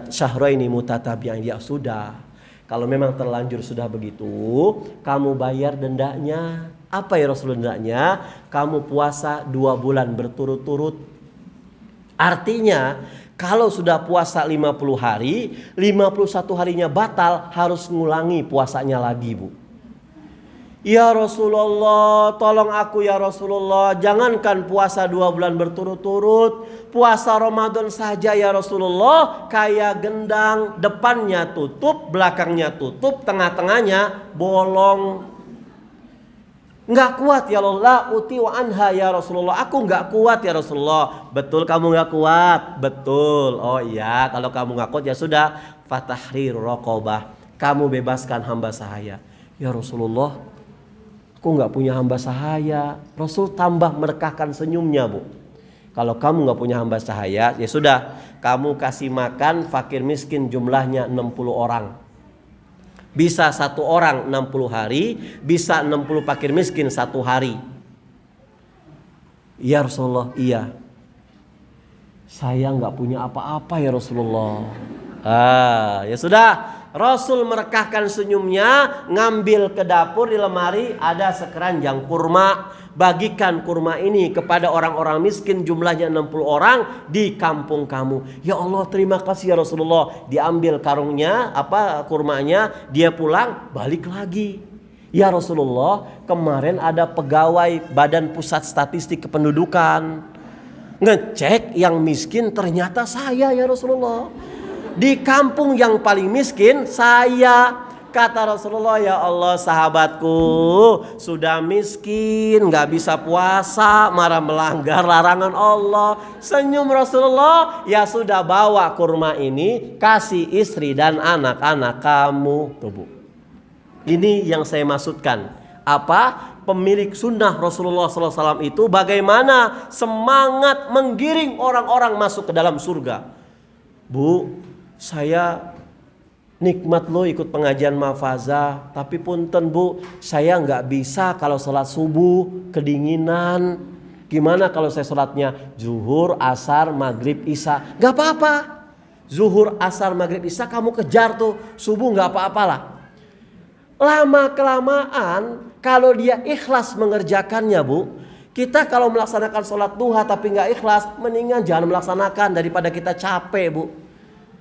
S1: syahraini mutatabi'ain. Ya sudah, kalau memang terlanjur sudah begitu, kamu bayar dendanya. Apa ya Rasulullah dendanya? Kamu puasa 2 bulan berturut-turut. Artinya, kalau sudah puasa 50 hari, 51 harinya batal, harus ngulangi puasanya lagi, Bu. Ya Rasulullah, tolong aku ya Rasulullah, jangankan puasa 2 bulan berturut-turut, puasa Ramadan saja ya Rasulullah, kayak gendang, depannya tutup, belakangnya tutup, tengah-tengahnya bolong. Enggak kuat ya Allah, uti wa anha ya Rasulullah. Aku enggak kuat ya Rasulullah. Betul kamu enggak kuat? Betul. Oh iya, kalau kamu enggak kuat ya sudah, fatahriru raqabah. Kamu bebaskan hamba sahaya. Ya Rasulullah, aku enggak punya hamba sahaya. Rasul tambah merekahkan senyumnya, Bu. Kalau kamu enggak punya hamba sahaya, ya sudah, kamu kasih makan fakir miskin jumlahnya 60 orang. Bisa 1 orang 60 hari, bisa 60 fakir miskin 1 hari. Ya Rasulullah, iya. Saya nggak punya apa-apa ya Rasulullah. Ya sudah, Rasul merekahkan senyumnya, ngambil ke dapur di lemari ada sekeranjang kurma. Bagikan kurma ini kepada orang-orang miskin, jumlahnya 60 orang di kampung kamu. Ya Allah, terima kasih ya Rasulullah. Diambil karungnya, kurmanya, dia pulang, balik lagi. Ya Rasulullah, kemarin ada pegawai Badan Pusat Statistik Kependudukan ngecek yang miskin, ternyata saya ya Rasulullah. Di kampung yang paling miskin saya. Kata Rasulullah, ya Allah, sahabatku sudah miskin, gak bisa puasa, marah melanggar larangan Allah. Senyum Rasulullah, ya sudah, bawa kurma ini, kasih istri dan anak-anak kamu. Tuh, Bu. Ini yang saya maksudkan. pemilik sunnah Rasulullah SAW itu bagaimana semangat menggiring orang-orang masuk ke dalam surga. Bu, saya nikmat lo ikut pengajian mahfazah, tapi punten bu, saya nggak bisa kalau sholat subuh kedinginan. Gimana kalau saya sholatnya zuhur, asar, maghrib, isya? Nggak apa-apa. Zuhur, asar, maghrib, isya kamu kejar tuh. Subuh nggak apa-apalah. Lama kelamaan kalau dia ikhlas mengerjakannya bu, kita kalau melaksanakan sholat duha tapi nggak ikhlas, mendingan jangan melaksanakan daripada kita capek bu.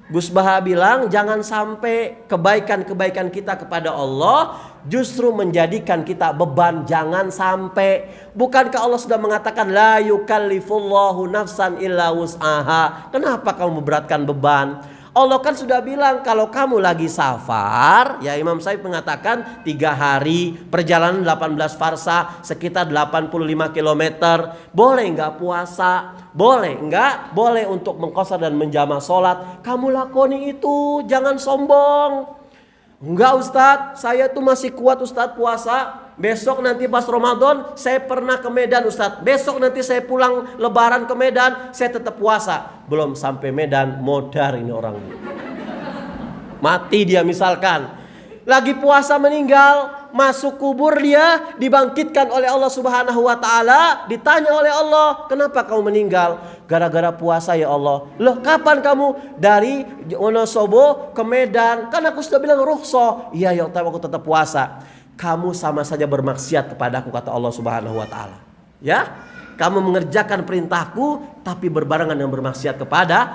S1: Gus Baha bilang jangan sampai kebaikan-kebaikan kita kepada Allah justru menjadikan kita beban. Jangan sampai. Bukankah Allah sudah mengatakan la yukallifullahu nafsan illa wus'aha? Kenapa kamu memberatkan beban? Allah kan sudah bilang kalau kamu lagi safar, ya Imam Syafi'i mengatakan 3 hari perjalanan 18 farsa sekitar 85 km. Boleh nggak puasa? Boleh nggak? Boleh untuk mengqashar dan menjama sholat. Kamu lakoni itu, jangan sombong. Enggak Ustadz, saya tuh masih kuat Ustadz puasa. Besok nanti pas Ramadan saya pernah ke Medan Ustadz. Besok nanti saya pulang lebaran ke Medan, saya tetap puasa. Belum sampai Medan modar ini orang. Mati dia misalkan. Lagi puasa meninggal, masuk kubur dia, dibangkitkan oleh Allah Subhanahu wa taala, ditanya oleh Allah, "Kenapa kamu meninggal?" "Gara-gara puasa ya Allah." "Loh, kapan kamu?" "Dari Wonosobo ke Medan." "Kan aku sudah bilang rukhsah." "Iya ya, tapi aku tetap puasa." Kamu sama saja bermaksiat kepadaku, kata Allah Subhanahu wa taala. Ya? Kamu mengerjakan perintahku tapi berbarengan dengan bermaksiat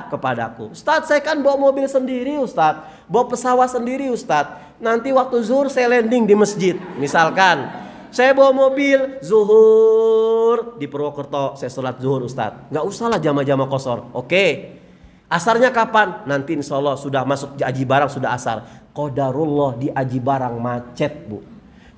S1: kepadaku. Ustadz, saya kan bawa mobil sendiri Ustadz, bawa pesawat sendiri Ustadz. Nanti waktu zuhur saya landing di masjid. Misalkan saya bawa mobil zuhur di Purwokerto, saya sholat zuhur Ustadz. Nggak usahlah jama-jama qashar. Oke. Asarnya kapan? Nanti insya Allah sudah masuk di Aji Barang sudah asar. Qadarullah di Aji Barang macet bu.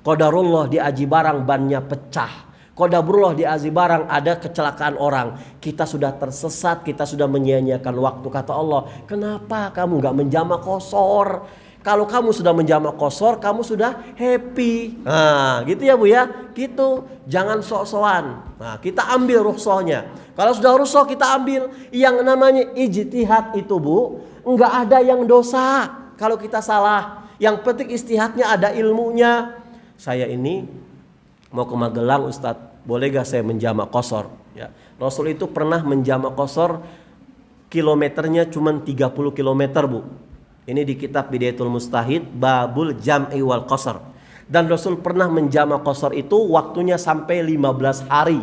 S1: Qadarullah di Aji Barang bannya pecah. Qadarullah di Aji Barang ada kecelakaan orang. Kita sudah tersesat, kita sudah menyia-nyiakan waktu. Kata Allah, kenapa kamu gak menjama qashar? Kalau kamu sudah menjama qashar, kamu sudah happy. Nah gitu ya bu ya. Gitu, jangan sok-sokan. Nah kita ambil rukhsahnya. Kalau sudah rukhsah kita ambil. Yang namanya ijtihad itu bu, nggak ada yang dosa kalau kita salah. Yang penting ijtihadnya ada ilmunya. Saya ini mau ke Magelang Ustadz, boleh gak saya menjama qashar? Ya. Rasul itu pernah menjama qashar kilometernya cuma 30 km bu. Ini di kitab Bidayatul Mustahid Babul Jam'i wal Qashar. Dan Rasul pernah menjama qashar itu waktunya sampai 15 hari.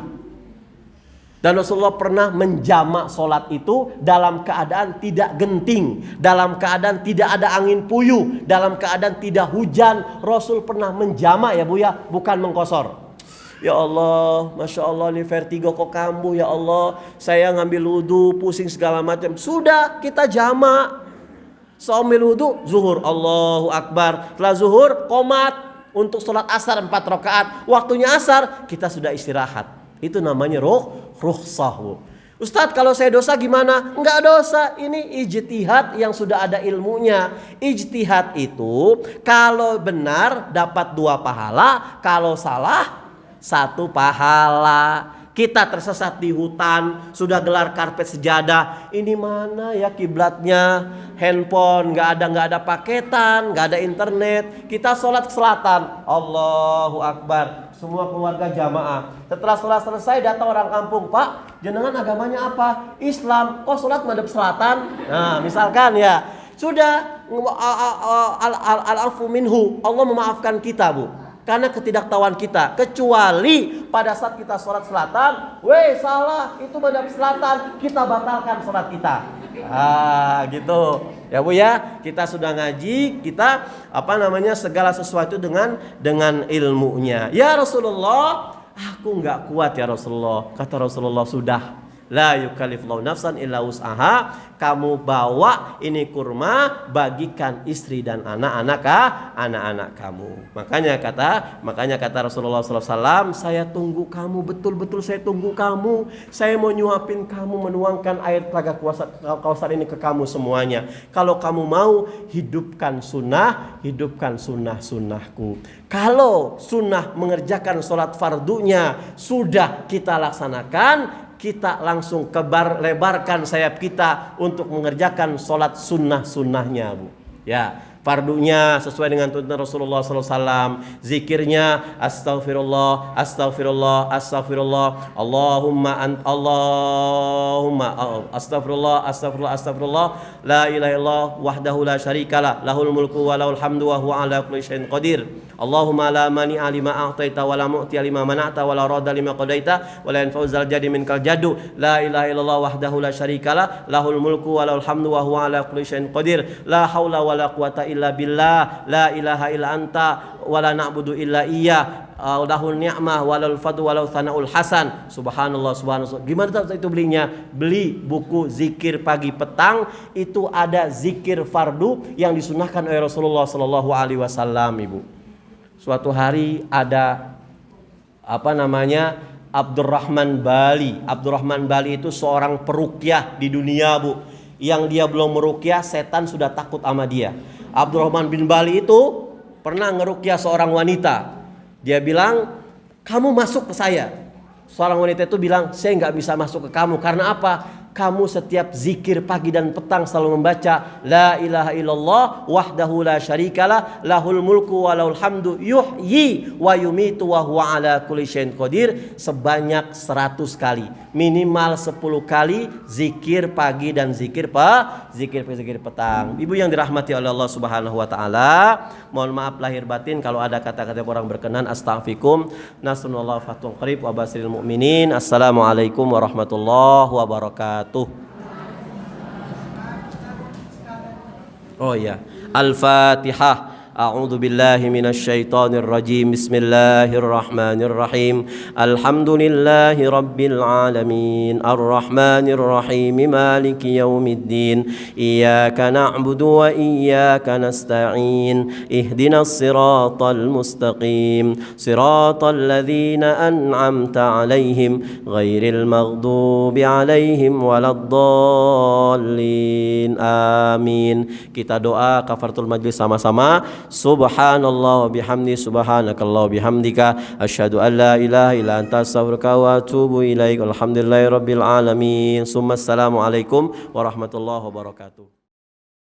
S1: Dan Rasulullah pernah menjama sholat itu dalam keadaan tidak genting, dalam keadaan tidak ada angin puyuh, dalam keadaan tidak hujan. Rasul pernah menjama ya bu ya, bukan mengqashar. Ya Allah, Masya Allah ini vertigo kok kambuh ya Allah. Saya ngambil wudhu, pusing segala macam. Sudah kita jama. Seambil wudhu, zuhur, Allahu Akbar. Setelah zuhur, qomat untuk sholat asar 4 rakaat. Waktunya asar, kita sudah istirahat. Itu namanya rukhsah. Ustadz, kalau saya dosa gimana? Enggak dosa, ini ijtihad yang sudah ada ilmunya. Ijtihad itu kalau benar dapat 2 pahala, kalau salah 1 pahala. Kita tersesat di hutan, sudah gelar karpet sejadah. Ini mana ya kiblatnya? Handphone nggak ada paketan, nggak ada internet. Kita sholat ke selatan, Allahu Akbar. Semua keluarga jamaah. Setelah sholat selesai datang orang kampung, Pak, jenengan agamanya apa? Islam. Kok sholat madhab selatan? Nah, misalkan ya, sudah al-afu minhu. Allah memaafkan kita bu. Karena ketidaktahuan kita, kecuali pada saat kita sholat selatan, salah itu madhab selatan, kita batalkan sholat kita. Gitu ya bu ya, kita sudah ngaji, kita segala sesuatu dengan ilmunya. Ya Rasulullah, aku nggak kuat ya Rasulullah. Kata Rasulullah, sudah La yukallifullahu nafsan illa wus'aha. Kamu bawa ini kurma, bagikan istri dan anak-anak kamu. Makanya kata Rasulullah SAW, saya tunggu kamu, betul-betul saya tunggu kamu. Saya mau nyuapin kamu, menuangkan air telaga Kausar ini ke kamu semuanya. Kalau kamu mau, hidupkan sunnah-sunnahku. Kalau sunnah mengerjakan sholat fardunya sudah kita laksanakan, kita langsung lebarkan sayap kita untuk mengerjakan sholat sunnah-sunnahnya, Bu. Ya, fardunya sesuai dengan tuntunan Rasulullah SAW. Zikirnya astaghfirullah, astaghfirullah, astaghfirullah. Allahumma astaghfirullah, astaghfirullah, astaghfirullah. La ilaha illallah wahdahu la syarikalah, lahul mulku wa lahul hamdu wa huwa ala kulli syai'in qadir. Allahumma la mani'a lima a'taita wa la mu'tiya lima mana'ta wa la radda lima qadaita wa la yanfa'u dzal jaddi minkal jaddu. La ilaha illallah wahdahu la syarikalah, lahul mulku wa lahul hamdu wa huwa ala kulli syai'in qadir. La haula wa la quwata illa billah, la ilaha illa anta wa la na'budu illa iyyah. Lahul ni'mah walal fadlu walau thanaul hasan. Subhanallah, subhanallah. Gimana itu belinya? Beli buku zikir pagi petang, itu ada zikir fardu yang disunahkan oleh Rasulullah sallallahu alaihi wasallam, Ibu. Suatu hari ada Abdurrahman Bali. Abdurrahman Bali itu seorang peruqyah di dunia, Bu. Yang dia belum meruqyah, setan sudah takut sama dia. Abdurrahman bin Bali itu pernah ngeruqyah seorang wanita. Dia bilang, kamu masuk ke saya. Seorang wanita itu bilang, saya nggak bisa masuk ke kamu. Karena apa? Kamu setiap zikir pagi dan petang selalu membaca La ilaha illallah wahdahu la syarikalah, lahul mulku wa lahul hamdu yuhyi wa yumitu wa huwa ala kulli syai'in qadir, sebanyak 100 kali. Minimal 10 kali zikir pagi dan zikir petang. Ibu yang dirahmati oleh Allah Subhanahu wa taala, mohon maaf lahir batin kalau ada kata-kata kurang berkenan. Astaghfirukum. Nasrullah fathun qarib wa basiril mu'minin. Assalamualaikum warahmatullahi wabarakatuh. Oh ya, Al-Fatihah. A'udzu billahi minasy syaithanir rajim. Bismillahirrahmanirrahim. Alhamdulillahi rabbil alamin. Arrahmanir rahim. Maliki yaumiddin. Iyyaka na'budu wa iyyaka nasta'in. Ihdinas siratal mustaqim. Siratal ladzina an'amta 'alaihim ghairil maghdubi 'alaihim waladdallin. Amin. Kita doa kafaratul majlis sama-sama. Subhanallah wa bihamdi, subhanakallah wa bihamdika, asyhadu an la ilaha illa anta astaghfiruka wa atubu ilaik. Alhamdulillahi rabbil alamin. Assalamualaikum warahmatullahi wabarakatuh.